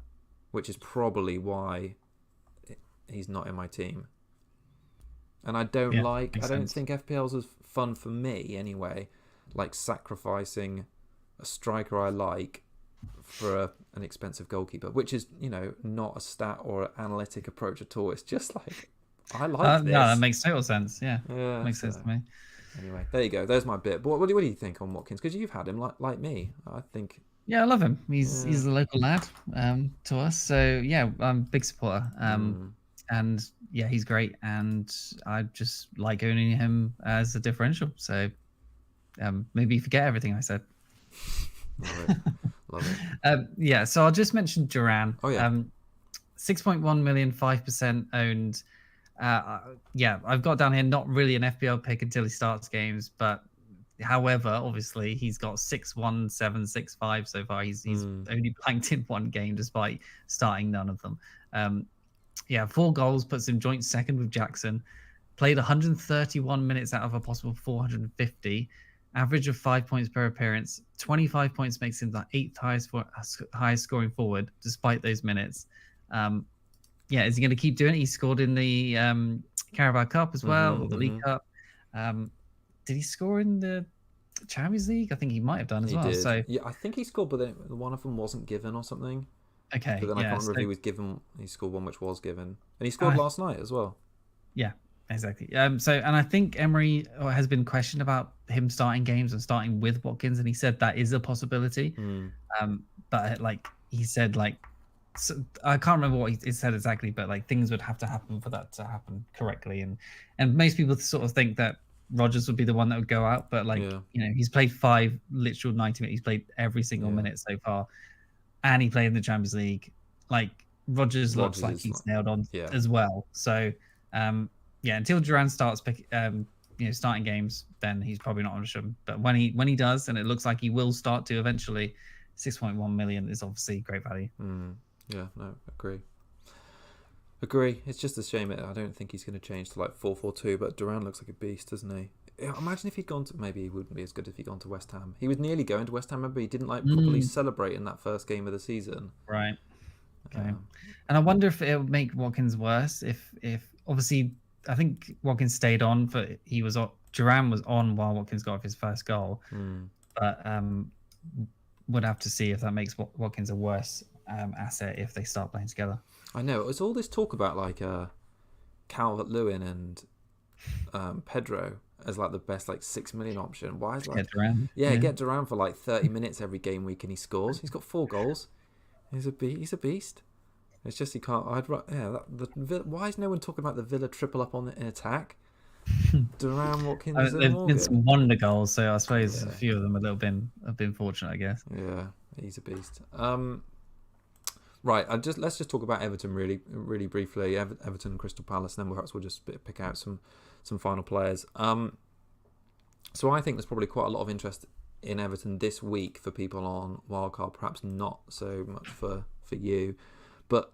which is probably why he's not in my team. And I don't think FPL's as fun for me anyway, like sacrificing a striker I like for an expensive goalkeeper, which is, not a stat or an analytic approach at all. It's just like, I like this. No, that makes total sense. Yeah, makes sense to me. Anyway, there you go. There's my bit. But what do you think on Watkins? Because you've had him like me. I think. Yeah, I love him. He's a local lad to us. So yeah, I'm a big supporter. And yeah, he's great, and I just like owning him as a differential. So maybe forget everything I said. Love it. Yeah, so I'll just mention Duran. Oh yeah. 6.1 million, 5% owned. I've got down here not really an FPL pick until he starts games, but however, obviously he's got 6-1, 7, 6-5 so far. He's only blanked in 1 game despite starting none of them. 4 goals puts him joint second with Jackson. Played 131 minutes out of a possible 450. Average of 5 points per appearance. 25 points makes him the 8th highest scoring forward despite those minutes. Is he going to keep doing it? He scored in the Carabao Cup as well, or the League Cup. Did he score in the Champions League? I think he might have done as well. Did. So yeah, I think he scored, but then one of them wasn't given or something. Okay. But then I can't remember if he was given. He scored one which was given, and he scored last night as well. Yeah, Exactly. So, and I think Emery has been questioned about him starting games and starting with Watkins, and he said that is a possibility. Mm. But like he said, like so, I can't remember what he said exactly, but like things would have to happen for that to happen correctly, and most people sort of think that Rogers would be the one that would go out, but like Yeah. he's played 5 literal 90 minutes. He's played every single Yeah. minute so far, and he played in the Champions League. Like Rogers looks Rogers like is he's like, nailed on yeah. as well. So yeah, until Duran starts starting games, then he's probably not on a shum. But when he does, and it looks like he will start to eventually, 6.1 million is obviously great value. Yeah, no, agree. It's just a shame. I don't think he's going to change to like 4-4-2, but Duran looks like a beast, doesn't he? Imagine if he'd gone to, maybe he wouldn't be as good if he'd gone to West Ham. He was nearly going to West Ham. Remember, he didn't like properly celebrate in that first game of the season. Right. Okay. And I wonder if it would make Watkins worse if obviously I think Watkins stayed on, but Duran was on while Watkins got off his first goal. But would have to see if that makes Watkins a worse asset if they start playing together. I know. It's all this talk about like Calvert-Lewin and Pedro as like the best like 6 million option. Why is like Get Duran? get Duran for like 30 minutes every game week and he scores. He's got 4 goals. He's a beast. It's just he can't. Why is no one talking about the Villa triple up in attack? Duran, Watkins, and There's Morgan. been some wonder goals, so I suppose a few of them have been fortunate, I guess. Yeah, he's a beast. Right, let's just talk about Everton really briefly. Everton and Crystal Palace, and then perhaps we'll just pick out some final players. So I think there's probably quite a lot of interest in Everton this week for people on wildcard, perhaps not so much for you, but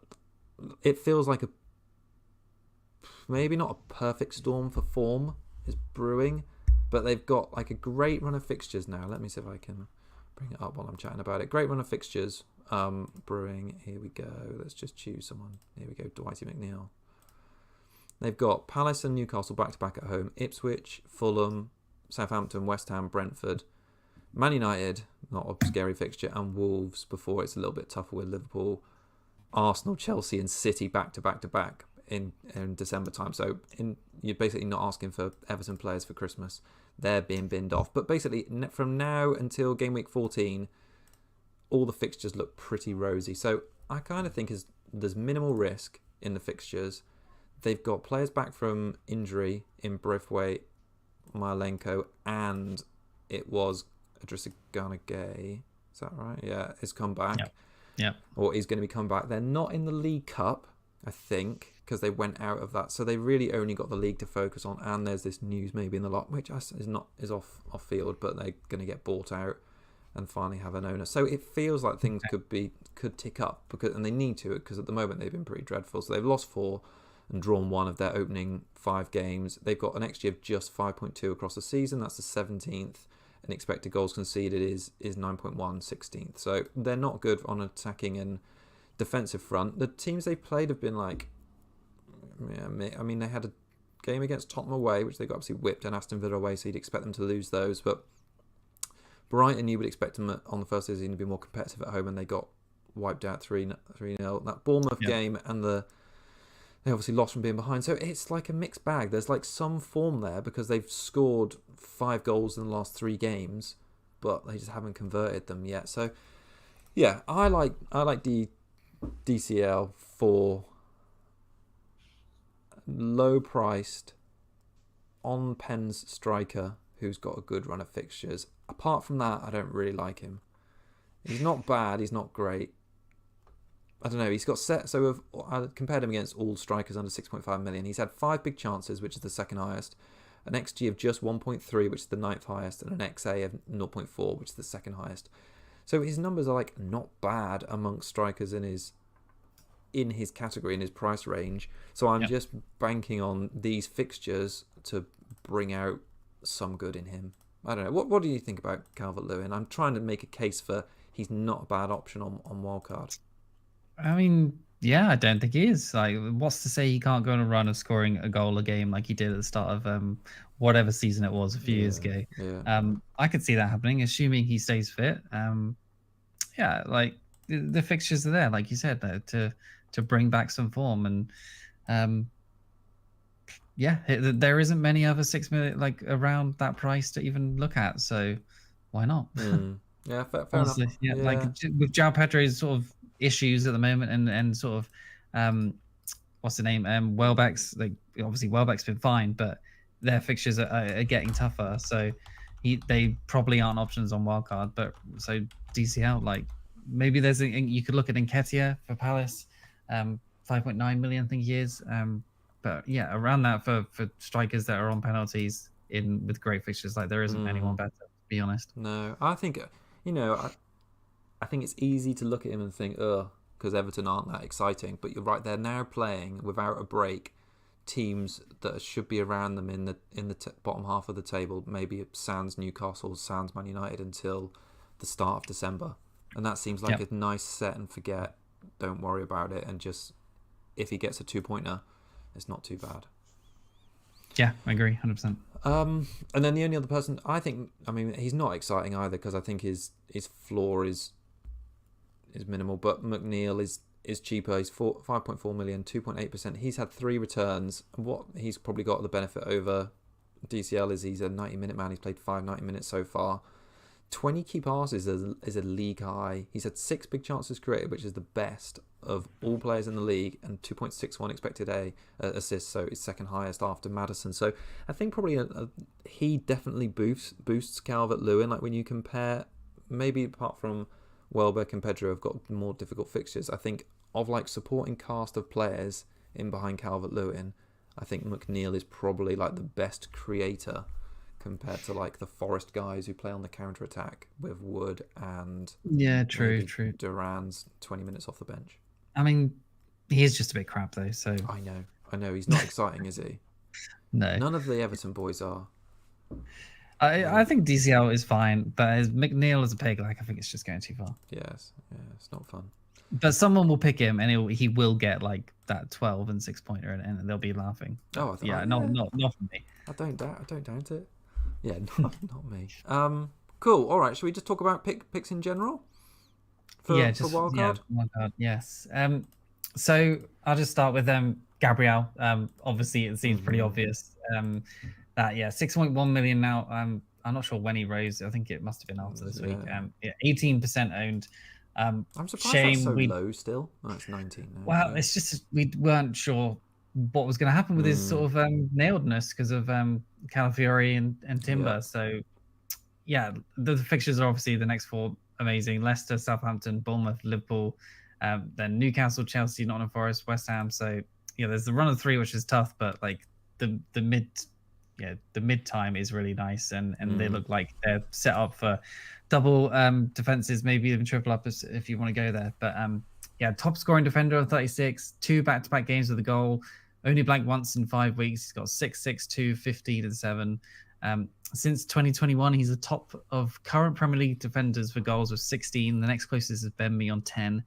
it feels like maybe not a perfect storm for form is brewing, but they've got like a great run of fixtures now. Let me see if I can bring it up while I'm chatting about it. Great run of fixtures brewing. Here we go. Let's just choose someone. Here we go. Dwighty McNeil. They've got Palace and Newcastle back-to-back at home, Ipswich, Fulham, Southampton, West Ham, Brentford, Man United, not a scary fixture, and Wolves before it's a little bit tougher with Liverpool, Arsenal, Chelsea and City back-to-back in December time. So you're basically not asking for Everton players for Christmas. They're being binned off. But basically from now until game week 14, all the fixtures look pretty rosy. So I kind of think there's minimal risk in the fixtures. They've got players back from injury in Braithwaite, Marlenko, and it was Idrissa Gana Gueye. Is that right? Yeah, he's come back. Yeah. Or he's going to be coming back. They're not in the League Cup, I think, because they went out of that. So they really only got the league to focus on. And there's this news maybe in the lot, which is off field, but they're going to get bought out and finally have an owner. So it feels like things could tick up and they need to, because at the moment they've been pretty dreadful. So they've lost 4 and drawn 1 of their opening 5 games. They've got an XG of just 5.2 across the season. That's the 17th. And expected goals conceded is 9.1, 16th. So they're not good on attacking and defensive front. The teams they've played have been like, I mean, they had a game against Tottenham away, which they got obviously whipped, and Aston Villa away, so you'd expect them to lose those. But Brighton, you would expect them on the first season to be more competitive at home, and they got wiped out 3-0. That Bournemouth game, and they obviously lost from being behind. So it's like a mixed bag. There's like some form there because they've scored 5 goals in the last 3 games, but they just haven't converted them yet. So yeah, I like DCL for low-priced, on-pens striker who's got a good run of fixtures. Apart from that, I don't really like him. He's not bad. He's not great. I don't know. He's got set. So I compared him against all strikers under 6.5 million. He's had 5 big chances, which is the second highest. An XG of just 1.3, which is the 9th highest, and an XA of 0.4, which is the second highest. So his numbers are like not bad amongst strikers in his category, in his price range. So I'm just banking on these fixtures to bring out some good in him. I don't know. What do you think about Calvert-Lewin? I'm trying to make a case for he's not a bad option on wildcard. I mean, yeah, I don't think he is. Like, what's to say he can't go on a run of scoring a goal a game like he did at the start of whatever season it was a few years ago? Yeah. I could see that happening, assuming he stays fit. Yeah, like the fixtures are there, like you said, though, to bring back some form. And yeah, there isn't many other 6 million like around that price to even look at. So why not? Yeah, fair enough. Honestly, yeah, like Yeah. with João Pedro's sort of issues at the moment, and sort of what's the name? Welbeck's, like, obviously Welbeck's been fine, but their fixtures are getting tougher. So they probably aren't options on wildcard. But so DCL, like, maybe you could look at Nketiah for Palace, 5.9 million I think he is. But yeah, around that for strikers that are on penalties in with great fixtures, like there isn't anyone better, to be honest. No, I think, you know, I think it's easy to look at him and think, ugh, because Everton aren't that exciting. But you're right, they're now playing without a break teams that should be around them in the bottom half of the table. Maybe sans Newcastle, sans Man United until the start of December, and that seems like a nice set and forget. Don't worry about it, and just if he gets a 2-pointer, it's not too bad. Yeah, I agree, 100%. And then the only other person I think, I mean, he's not exciting either because I think his floor is minimal. But McNeil is cheaper. He's 5.4 million, 2.8%. He's had 3 returns. What he's probably got the benefit over DCL is he's a 90-minute man. He's played 5 90 minutes so far. 20 key passes is a league high. He's had 6 big chances created, which is the best of all players in the league, and 2.61 expected assists, so it's second highest after Maddison. So I think probably he definitely boosts Calvert-Lewin. Like when you compare, maybe apart from Welbeck and Pedro have got more difficult fixtures, I think of like supporting cast of players in behind Calvert-Lewin, I think McNeil is probably like the best creator compared to like the Forest guys who play on the counter attack with Wood and true. Duran's 20 minutes off the bench. I mean, he is just a bit crap though. So I know he's not exciting, is he? No, none of the Everton boys are. I think DCL is fine, but as McNeil as a pig, like I think it's just going too far. Yes, it's not fun. But someone will pick him, and he will get like that 12 and 6-pointer, and they'll be laughing. Oh, I yeah, not for me. I don't doubt it. Yeah, not me. Cool. All right. Should we just talk about picks in general? For wildcard? Wildcard, yes. So I'll just start with Gabriel. Obviously, it seems pretty obvious. That 6.1 million now. I'm not sure when he rose. I think it must have been after this week. 18% owned. I'm surprised that's so low still. Oh, it's 19 now. Well, it's just we weren't sure what was going to happen with his sort of nailedness because of Calafiori and Timber. Yeah. So yeah, the fixtures are obviously the next 4 amazing: Leicester, Southampton, Bournemouth, Liverpool, then Newcastle, Chelsea, Nottingham Forest, West Ham. So yeah, there's the run of 3, which is tough, but like the mid time is really nice, and they look like they're set up for double defenses, maybe even triple up if you want to go there. But top scoring defender of 36, 2 back-to-back games with a goal, only blanked once in 5 weeks. He's got 6, 6, 2, 15 and 7. Since 2021, he's the top of current Premier League defenders for goals with 16. The next closest is Ben Mee on 10.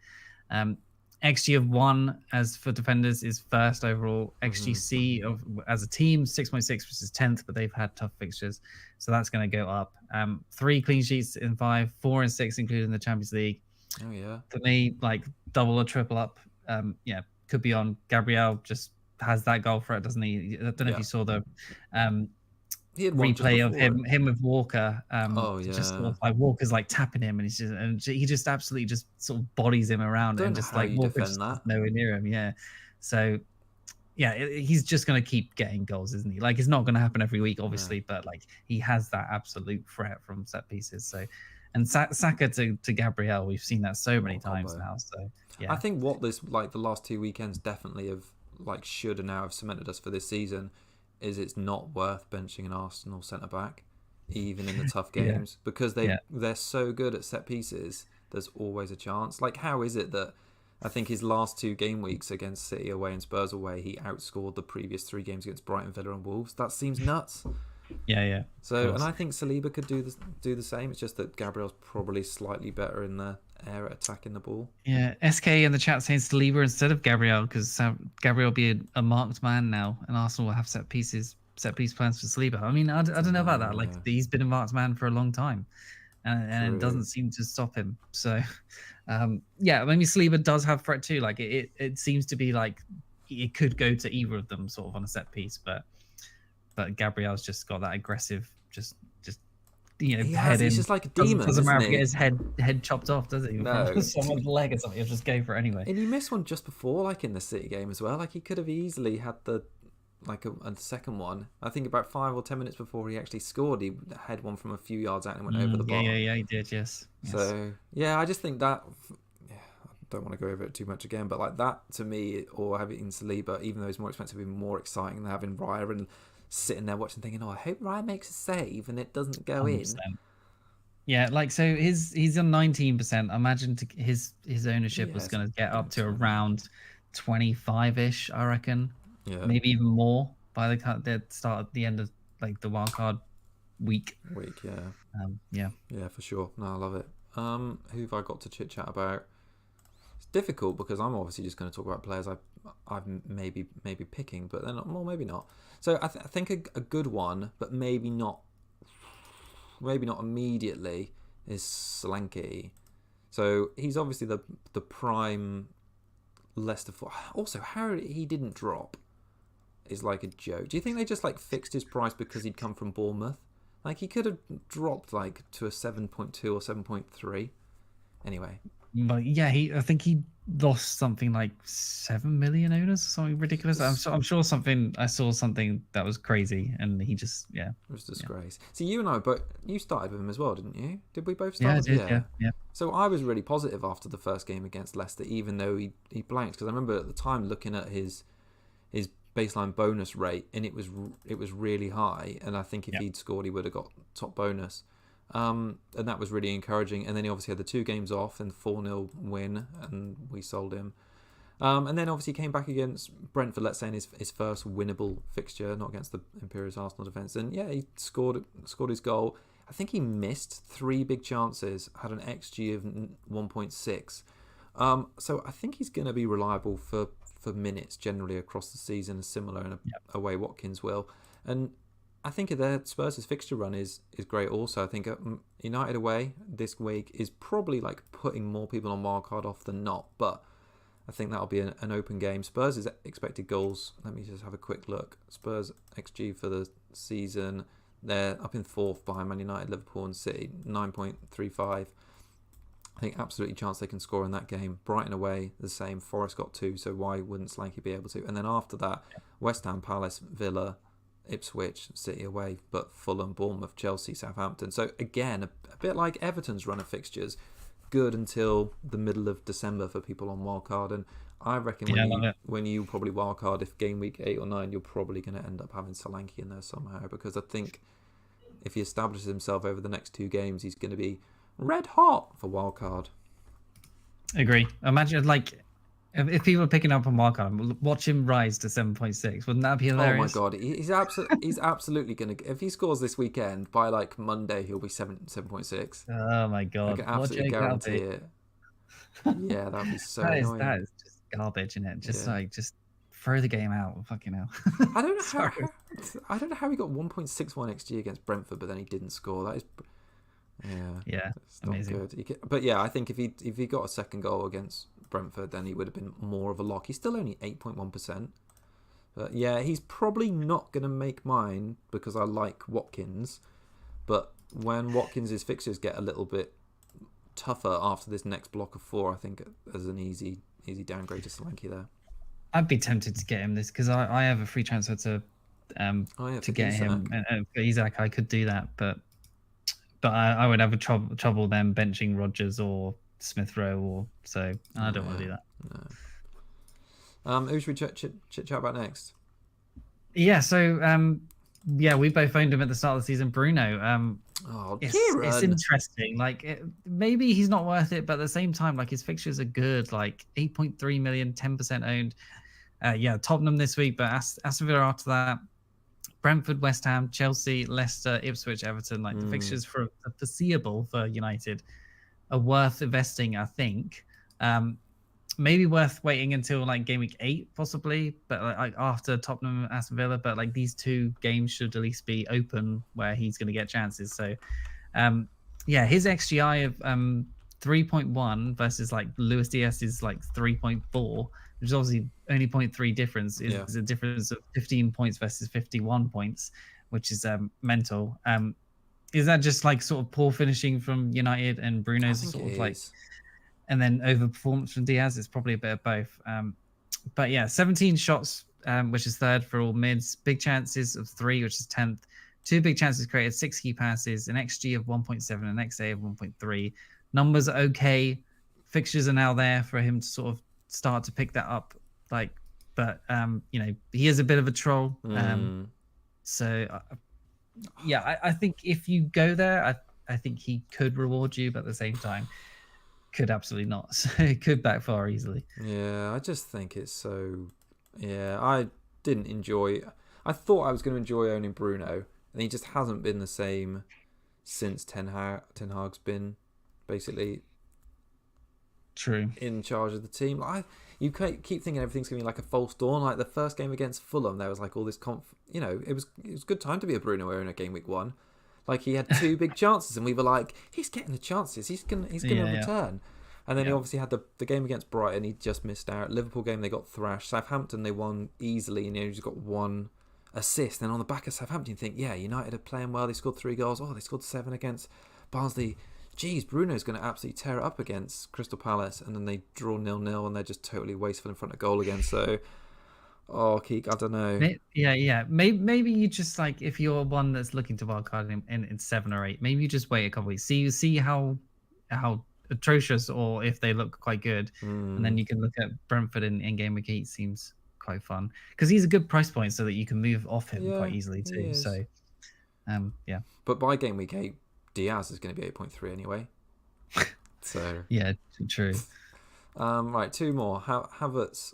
XG of 1 as for defenders is first overall. XGC as a team 6.6, which is 10th, but they've had tough fixtures, so that's going to go up. 3 clean sheets in 5, 4 and 6 including the Champions League. Oh yeah, for me, like double or triple up. Could be on. Gabriel just has that goal threat, doesn't he? I don't know if you saw the replay of him with Walker. Just sort of like Walker's like tapping him, and he just absolutely just sort of bodies him around, and just like Walker's nowhere near him. Yeah, so yeah, he's just going to keep getting goals, isn't he? Like it's not going to happen every week, obviously, but like he has that absolute threat from set pieces. So, and Saka to Gabriel, we've seen that so many times now. So yeah, I think what this like the last 2 weekends definitely have like should and now have cemented us for this season is it's not worth benching an Arsenal centre-back, even in the tough games, because they're so good at set pieces, there's always a chance. Like, how is it that I think his last 2 game weeks against City away and Spurs away, he outscored the previous 3 games against Brighton, Villa and Wolves? That seems nuts. Yeah. So, and I think Saliba could do the same. It's just that Gabriel's probably slightly better in the air at attacking the ball. Yeah, SK in the chat saying Saliba instead of Gabriel, because Gabriel will be a marked man now, and Arsenal will have set piece plans for Saliba. I mean, I don't know about that. Like he's been a marked man for a long time, and it doesn't seem to stop him. So, I mean, Saliba does have threat too. Like it seems to be like it could go to either of them sort of on a set piece, but Gabriel's just got that aggressive, just head He's in. just like a demon, Doesn't matter isn't if he he? get his head chopped off, does he? No. From someone's leg or something. He'll just go for it anyway. And he missed one just before, like in the City game as well. Like he could have easily had the a second one. I think about 5 or 10 minutes before he actually scored, he had one from a few yards out and went over the bar. Yeah, he did. Yes. So yeah, I just think that. Yeah, I don't want to go over it too much again, but like that to me, or having Saliba, even though it's more expensive, even more exciting than having Raya and sitting there watching, thinking, "Oh, I hope Raya makes a save and it doesn't go 100%. In." Yeah, like so he's on 19%. Imagine his ownership was going to get up to around 25-ish, I reckon. Yeah. Maybe even more by the start at the end of like the wildcard week. Yeah. Yeah, for sure. No, I love it. Who have I got to chit chat about? It's difficult because I'm obviously just going to talk about players I've maybe picking, but then well, maybe not. So I think a good one, but maybe not immediately, is Solanke. So he's obviously the prime Leicester. Also, how he didn't drop is like a joke. Do you think they just like fixed his price because he'd come from Bournemouth? Like he could have dropped like to a 7.2 or 7.3. Anyway. But yeah, I think he lost something like 7 million owners or something ridiculous. I'm sure I saw something that was crazy, and he just it was a disgrace. So you and I you started with him as well, didn't you? Did we both start? Yeah, I did. Yeah. So I was really positive after the first game against Leicester, even though he blanked, because I remember at the time looking at his baseline bonus rate, and it was really high, and I think if he'd scored, he would have got top bonus. And that was really encouraging. And then he obviously had the 2 games off and 4-0 win, and we sold him. And then obviously came back against Brentford, let's say in his first winnable fixture, not against the Imperials Arsenal defence. And yeah, he scored his goal. I think he missed 3 big chances, had an XG of 1.6. So I think he's going to be reliable for minutes generally across the season, similar in a way Watkins will. And I think their Spurs' fixture run is great also. I think United away this week is probably like putting more people on wildcard off than not, but I think that'll be an open game. Spurs' expected goals, let me just have a quick look. Spurs XG for the season, they're up in 4th behind Man United, Liverpool and City, 9.35. I think absolutely chance they can score in that game. Brighton away, the same. Forest got 2, so why wouldn't Solanke be able to? And then after that, West Ham, Palace, Villa, Ipswich, City away, but Fulham, Bournemouth, Chelsea, Southampton. So again, a bit like Everton's run of fixtures, good until the middle of December for people on wildcard. And I reckon when you probably wildcard, if game week 8 or 9, you're probably going to end up having Solanke in there somehow, because I think if he establishes himself over the next 2 games, he's going to be red hot for wildcard. Agree. Imagine like if people are picking up on wildcard, watch him rise to 7.6. Wouldn't that be hilarious? Oh my god, he's absolutely gonna. If he scores this weekend, by like Monday he'll be 7.6. Oh my god, I can absolutely guarantee it. Yeah, that'd be so annoying. That is just garbage, isn't it? Just throw the game out. Fucking hell. I don't know how he got 1.61 XG against Brentford, but then he didn't score. That is. Yeah, it's not amazing. Good. But yeah, I think if he got a second goal against Brentford, then he would have been more of a lock. He's still only 8.1%. But yeah, he's probably not going to make mine because I like Watkins. But when Watkins' fixtures get a little bit tougher after this next block of 4, I think there's an easy downgrade to Solanke there. I'd be tempted to get him this because I have a free transfer to get him. And for Isak, I could do that, but I would have a trouble then benching Rodgers or Smith Rowe, or so I don't want to do that. No. Who should we chit chat about next? Yeah, so we both owned him at the start of the season. Bruno. Kieran. It's interesting. Like maybe he's not worth it, but at the same time, like his fixtures are good. Like 8.3 million, 10% owned. Tottenham this week, but Aston Villa after that. Brentford, West Ham, Chelsea, Leicester, Ipswich, Everton. Like the fixtures for the foreseeable for United are worth investing, I think. Maybe worth waiting until like game week 8, possibly, but like after Tottenham and Aston Villa. But like these 2 games should at least be open where he's going to get chances. So, his XGI of 3.1 versus like Luis Diaz's like 3.4. which is obviously only 0.3 difference, is Yeah. a difference of 15 points versus 51 points, which is mental. Is that just like sort of poor finishing from United and I Bruno's think sort it of like, is. and then overperformance from Diaz? It's probably a bit of both. But yeah, 17 shots, which is third for all mids. Big chances of 3, which is 10th. 2 big chances created, 6 key passes, an XG of 1.7, an XA of 1.3. Numbers are okay. Fixtures are now there for him to sort of start to pick that up. Like, but you know, he is a bit of a troll. So yeah, I think if you go there, I think he could reward you, but at the same time, could absolutely not. So it could backfire easily. Yeah, I just think it's so. Yeah, I didn't enjoy. I thought I was going to enjoy owning Bruno, and he just hasn't been the same since Ten Hag's been basically True. in charge of the team. Like, you keep thinking everything's going to be like a false dawn. Like the first game against Fulham, there was like all this you know, it was good time to be a Bruno owner game week 1. Like he had 2 big chances, and we were like, he's getting the chances. He's gonna return. And then he obviously had the game against Brighton. He just missed out. Liverpool game they got thrashed. Southampton they won easily, and he just got 1 assist. And on the back of Southampton, you think, yeah, United are playing well. They scored 3 goals. Oh, they scored 7 against Barnsley. Geez, Bruno's going to absolutely tear it up against Crystal Palace. And then they draw 0-0, and they're just totally wasteful in front of goal again. So, oh, Keek, I don't know. Yeah. Maybe you just like, if you're one that's looking to wildcard in 7 or 8, maybe you just wait a couple weeks, see how atrocious or if they look quite good, and then you can look at Brentford in game week 8. Seems quite fun because he's a good price point, so that you can move off him quite easily too. So, yeah. But by game week 8, Diaz is going to be 8.3 anyway. So yeah, true. Right, 2 more. Havertz.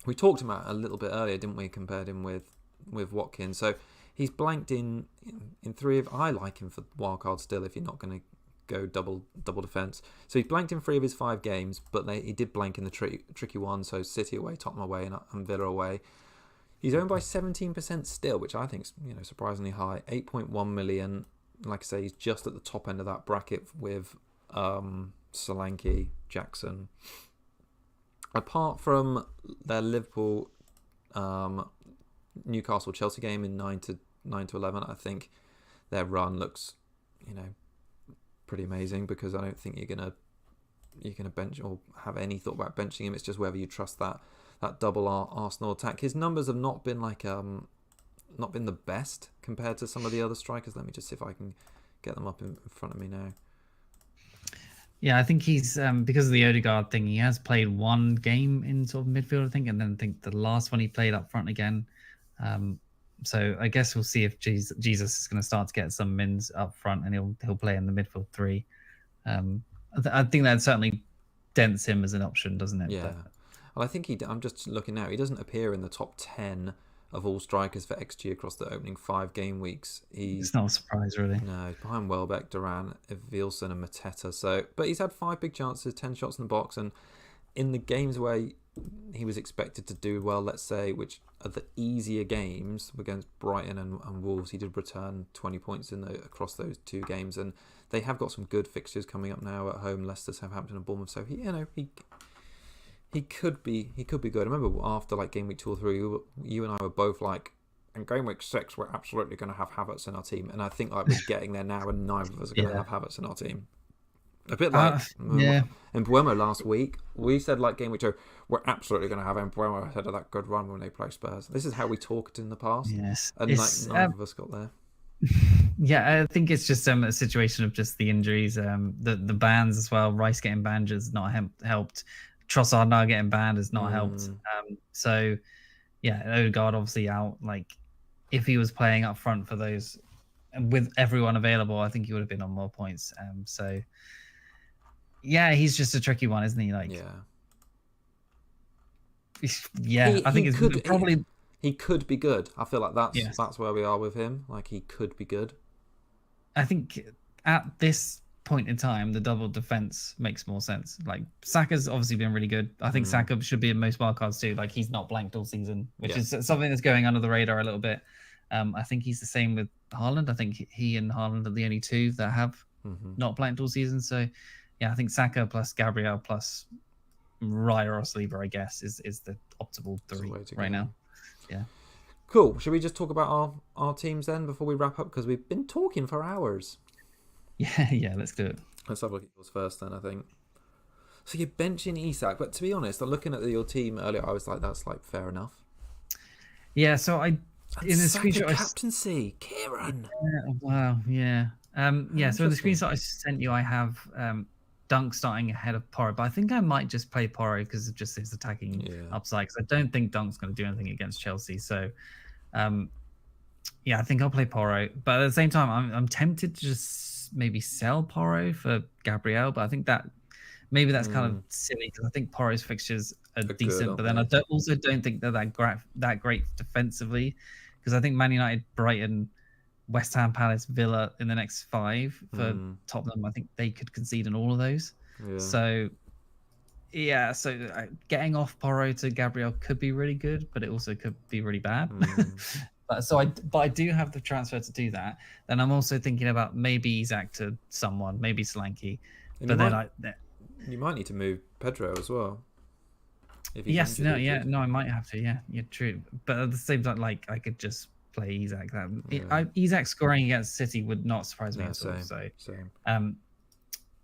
We talked about a little bit earlier, didn't we? Compared him with Watkins. So he's blanked in 3 of. I like him for wildcard still. If you're not going to go double defense, so he's blanked in 3 of his 5 games, but he did blank in the tricky one. So City away, Tottenham away, and Villa away. He's owned by 17% still, which I think is, you know, surprisingly high. 8.1 million. Like I say, he's just at the top end of that bracket with Solanke, Jackson. Apart from their Liverpool, Newcastle, Chelsea game in 9 to 11, I think their run looks, you know, pretty amazing, because I don't think you're gonna bench or have any thought about benching him. It's just whether you trust that double Arsenal attack. His numbers have not been not been the best compared to some of the other strikers. Let me just see if I can get them up in front of me now. Yeah, I think he's because of the Odegaard thing, he has played 1 game in sort of midfield, I think, and then I think the last one he played up front again. So I guess we'll see if Jesus is going to start to get some mins up front, and he'll play in the midfield 3. I think that certainly dents him as an option, doesn't it? Yeah. Well, I think I'm just looking now. He doesn't appear in the top 10 of all strikers for XG across the opening 5 game weeks. It's not a surprise, really. No, he's behind Welbeck, Duran, Evilson, and Mateta. So, but he's had 5 big chances, 10 shots in the box, and in the games where he was expected to do well, let's say, which are the easier games against Brighton and Wolves, he did return 20 points across those 2 games, and they have got some good fixtures coming up now at home: Leicester, Southampton, and Bournemouth. So he could be good. I remember after like game week 2 or 3, you and I were both like, in game week 6 we're absolutely going to have Havertz in our team, and I think like we're getting there now, and neither of us are going to have Havertz in our team. A bit like Mbuemo last week. We said like game week 2, we're absolutely going to have Mbuemo ahead of that good run when they play Spurs. This is how we talked in the past. Yes, and like none of us got there. Yeah, I think it's just a situation of just the injuries, the bans as well. Rice getting banned has not helped. Trossard now getting banned has not helped. So, yeah, Odegaard obviously out. Like, if he was playing up front for those, and with everyone available, I think he would have been on more points. So, yeah, he's just a tricky one, isn't he? Like, I think it's probably he could be good. I feel like that's where we are with him. Like, he could be good. I think at this point in time, the double defense makes more sense. Like, Saka's obviously been really good. I think Saka should be in most wildcards too. Like, he's not blanked all season, which is something that's going under the radar a little bit. I think he's the same with Haaland. I think he and Haaland are the only 2 that have not blanked all season. So, yeah, I think Saka plus Gabriel plus Raya or Sleeper, I guess, is the optimal the 3 way to right go. now. Yeah. Cool. Should we just talk about our teams then before we wrap up? Because we've been talking for hours. Yeah, let's do it. Let's have a look at yours first then, I think. So you're benching Isak, but to be honest, I'm looking at your team earlier, I was like, that's like fair enough. Yeah, so in the Saka screenshot captaincy, Kieran. wow, yeah. Yeah, so in the Interesting. screenshot I sent you, I have Dunk starting ahead of Porro, but I think I might just play Porro because of just his attacking upside, because I don't think Dunk's going to do anything against Chelsea. So, yeah, I think I'll play Porro. But at the same time, I'm tempted to just maybe sell Porro for Gabriel, but I think that maybe that's kind of silly because I think Porro's fixtures are decent, but then I also don't think they're that great defensively, because I think Man United, Brighton, West Ham, Palace, Villa in the next 5 for Tottenham, I think they could concede in all of those. Yeah. So, yeah, so getting off Porro to Gabriel could be really good, but it also could be really bad. But I do have the transfer to do that. Then I'm also thinking about maybe Isak to someone, maybe Solanke. But then you might need to move Pedro as well. Yes, no, I might have to. Yeah, true. But at the same time, like I could just play Isak. Isak scoring against City would not surprise me at all. So,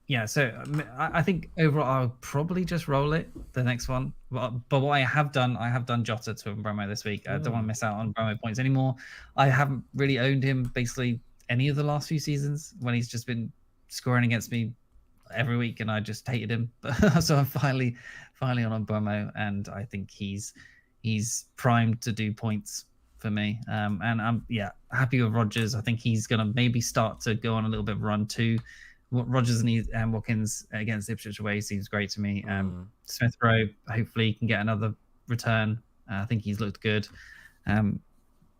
yeah. So I think overall I'll probably just roll it the next one. But what I have done Jota to Mbeumo this week. I don't want to miss out on Mbeumo points anymore. I haven't really owned him basically any of the last few seasons when he's just been scoring against me every week, and I just hated him. So I'm finally on Mbeumo, and I think he's primed to do points for me. And I'm happy with Rodgers. I think he's gonna maybe start to go on a little bit of run too. Rodgers and Watkins against Ipswich away seems great to me. Smith Rowe hopefully can get another return. I think he's looked good.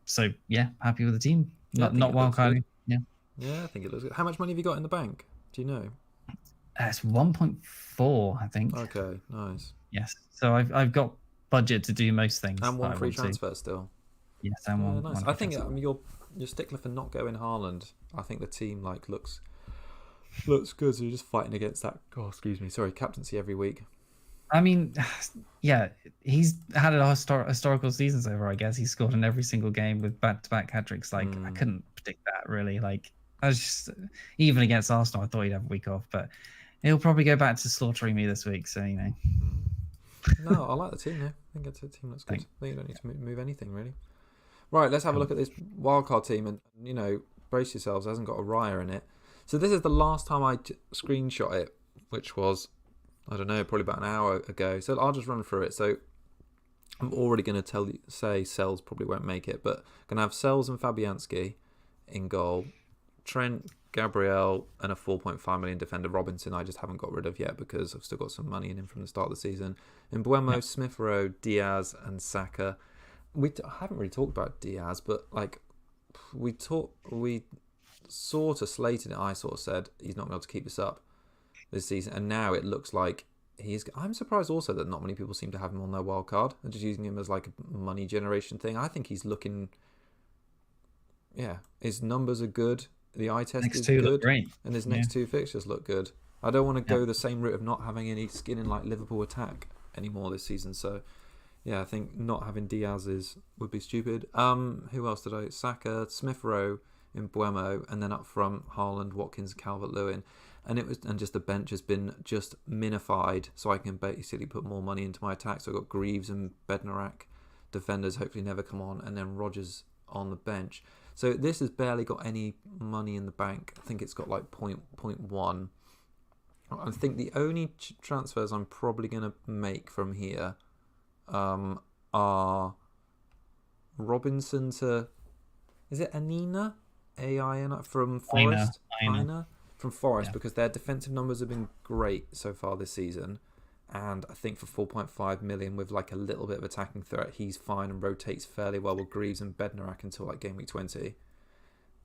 So yeah, happy with the team. Not wildcarding. Yeah, I think it looks good. How much money have you got in the bank? Do you know? It's 1.4, I think. Okay, nice. Yes, so I've got budget to do most things. And one free transfer still. Yes, and one. Nice. I think your stickler for not going Haaland. I think the team looks good. So you're just fighting against that. Oh, excuse me. Sorry, captaincy every week. I mean, yeah, he's had a historical season so far. I guess he scored in every single game with back-to-back hat-tricks. I couldn't predict that really. I was just, even against Arsenal, I thought he'd have a week off, but he'll probably go back to slaughtering me this week. So No, I like the team. I think the team looks good. I think you don't need to move anything really. Right, let's have a look at this wildcard team, and brace yourselves. It hasn't got a Raya in it. So this is the last time I screenshot it, which was, I don't know, probably about an hour ago. So I'll just run through it. So I'm already going to say Sells probably won't make it, but going to have Sells and Fabianski in goal. Trent, Gabriel, and a 4.5 million defender Robinson I just haven't got rid of yet because I've still got some money in him from the start of the season. In Mbeumo, Smith Rowe, Diaz, and Saka. I haven't really talked about Diaz, but we sort of slated it. I sort of said he's not going to be able to keep this up this season, and now it looks like he's. I'm surprised also that not many people seem to have him on their wild card and just using him as like a money generation thing. I think he's looking. Yeah, his numbers are good. The eye test is good, and his next 2 fixtures look good. I don't want to go the same route of not having any skin in Liverpool attack anymore this season. So, yeah, I think not having Diaz would be stupid. Who else did I? Saka, Smith Rowe, in Mbeumo, and then up front Haaland, Watkins, Calvert-Lewin, and just the bench has been just minified, so I can basically put more money into my attack. So I've got Greaves and Bednarak, defenders hopefully never come on, and then Rodgers on the bench. So this has barely got any money in the bank. I think it's got 0.1. I think the only transfers I'm probably going to make from here are Robinson to, is it Anina? A-I-N from Forest? Aina from Forest, because their defensive numbers have been great so far this season. And I think for 4.5 million with a little bit of attacking threat, he's fine and rotates fairly well with Greaves and Bednarak until game week 20.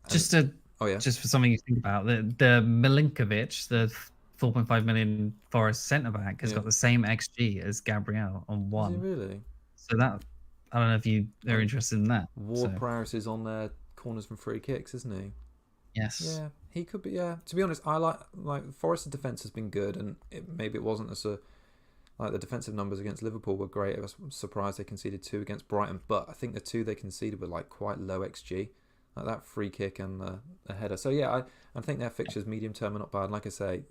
Just for something you think about, the Milinkovic, the 4.5 million Forest centre back, has got the same XG as Gabriel on 1. Is he really? So that, I don't know if you are interested in that. Ward-Prowse is on their corners from free kicks, isn't he? Yes. Yeah, he could be. Yeah, to be honest, I like Forest's defense has been good, and maybe it wasn't as Like the defensive numbers against Liverpool were great. I was surprised they conceded 2 against Brighton, but I think the 2 they conceded were like quite low XG, like that free kick and the header. So yeah, I think their fixtures medium term are not bad. And like I say,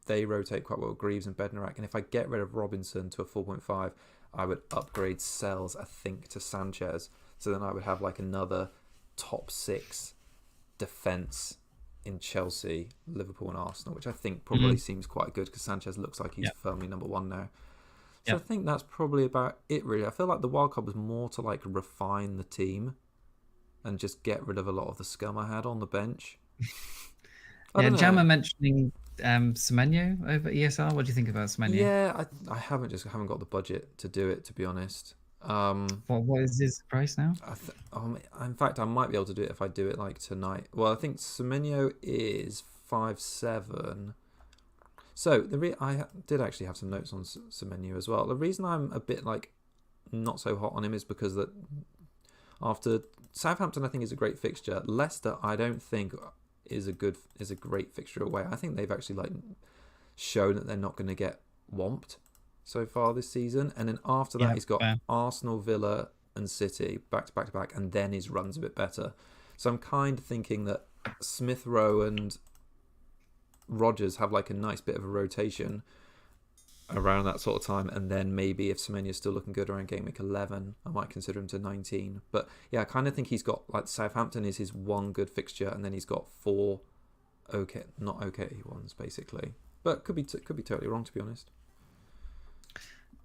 they rotate quite well with Greaves and Bednarak. And if I get rid of Robinson to a 4.5, I would upgrade Sells, I think, to Sanchez. So then I would have like another top 6 defence in Chelsea, Liverpool and Arsenal, which I think probably seems quite good because Sanchez looks like he's firmly number 1 now. So I think that's probably about it, really. I feel like the wildcard was more to like refine the team and just get rid of a lot of the scum I had on the bench. Yeah, Jammer mentioning Semenyo over ESR. What do you think about Semenyo? Yeah, I haven't got the budget to do it, to be honest. What is his price now? In fact, I might be able to do it if I do it like tonight. Well, I think Semenyo is 5.7. So I did actually have some notes on Semenyo as well. The reason I'm a bit like not so hot on him is because that after Southampton, I think is a great fixture. Leicester, I don't think is a great fixture away. I think they've actually like shown that they're not going to get whomped so far this season. And then after that, he's got Arsenal, Villa, and City back to back to back, and then his run's a bit better. So I'm kind of thinking that Smith Rowe and Rodgers have like a nice bit of a rotation around that sort of time, and then maybe if Semenyo's still looking good around game week 11, I might consider him to 19. But yeah, I kind of think he's got like Southampton is his 1 good fixture, and then he's got 4 not okay ones basically. But could be totally wrong, to be honest.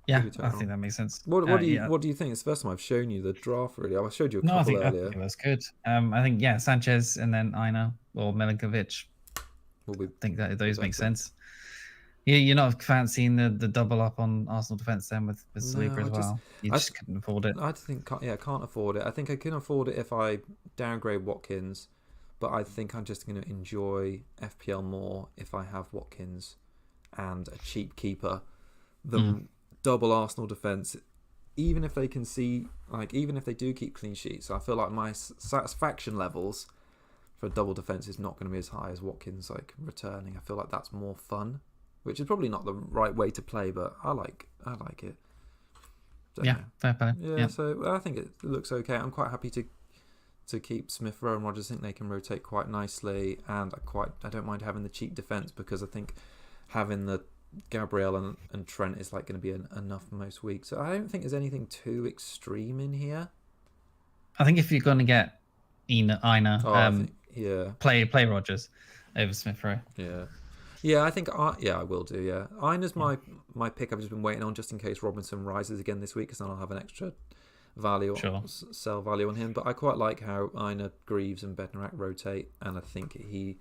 Yeah, I think that makes sense. What do you think? It's the first time I've shown you the draft. Really, I showed you a couple earlier. I think that's good. I think Sanchez and then Aina or Milinkovic. I think that those make sense. Yeah, you're not fancying the double up on Arsenal defence then with Saliba as well. You just couldn't afford it. I think can't afford it. I think I can afford it if I downgrade Watkins, but I think I'm just going to enjoy FPL more if I have Watkins and a cheap keeper. The double Arsenal defence, even if they can see, like even if they do keep clean sheets, I feel like my satisfaction levels for a double defence is not going to be as high as Watkins like returning. I feel like that's more fun, which is probably not the right way to play, but I like it. Fair play. Yeah, so I think it looks okay. I'm quite happy to keep Smith Rowe and Rodgers. I think they can rotate quite nicely, and I don't mind having the cheap defence because I think having the Gabriel and Trent is like going to be enough most weeks. So I don't think there's anything too extreme in here. I think if you're going to get Aina, play Rodgers over Smith Rowe. Yeah, I think I will do. Yeah, Aina's my pick. I've just been waiting on just in case Robinson rises again this week, because then I'll have an extra value, sell value on him. But I quite like how Aina, Greaves, and Bednarak rotate, and I think he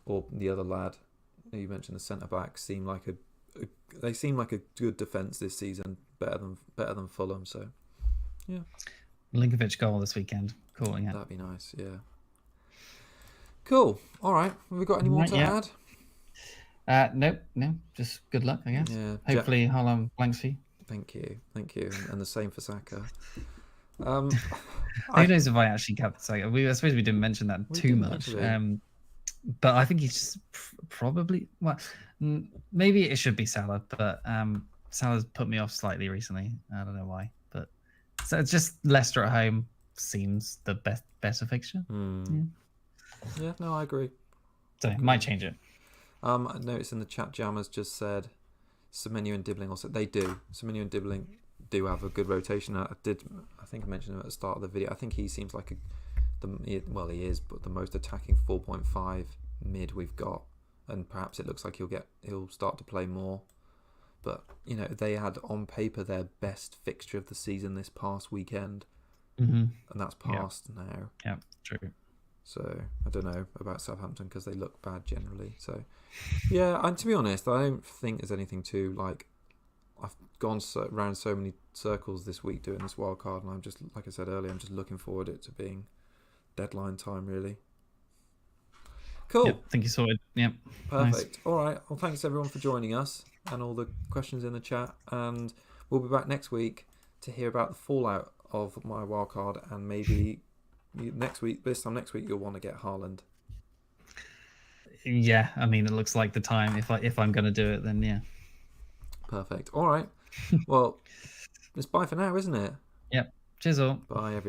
or the other lad you mentioned, the centre back, seem like a good defence this season, better than Fulham. So yeah, Milinkovic goal this weekend. Cool. Yeah, that'd be nice. Yeah. Cool. All right. Have we got any more to add? No. Just good luck, I guess. Yeah. Hopefully, Harlem blanks for you. Thank you, and the same for Saka. Who knows if I actually kept Saka? I suppose we didn't mention that too much. But I think he's just probably maybe it should be Salah, but Salah's put me off slightly recently. I don't know why, but so it's just Leicester at home seems the better fixture. Yeah, no, I agree. So might change it. I noticed in the chat, Jammers just said Semenyo and Dibbling also. They do. Semenyo and Dibbling do have a good rotation. I think I mentioned him at the start of the video. I think he seems like he is, but the most attacking 4.5 mid we've got, and perhaps it looks like he'll start to play more. But they had on paper their best fixture of the season this past weekend, and that's passed now. Yeah, true. So I don't know about Southampton because they look bad generally. So yeah, and to be honest, I don't think there's anything too like. I've gone around so many circles this week doing this wild card, and I'm just, like I said earlier, I'm just looking forward to it to being deadline time, really. Cool. Yep, think you sorted. Yep. Perfect. Nice. All right. Well, thanks everyone for joining us and all the questions in the chat. And we'll be back next week to hear about the fallout of my wildcard, and maybe this time next week, you'll want to get Haaland. Yeah, I mean, it looks like the time. If I'm going to do it, then yeah. Perfect. All right. Well, it's bye for now, isn't it? Yep. Cheers all. Bye, everyone.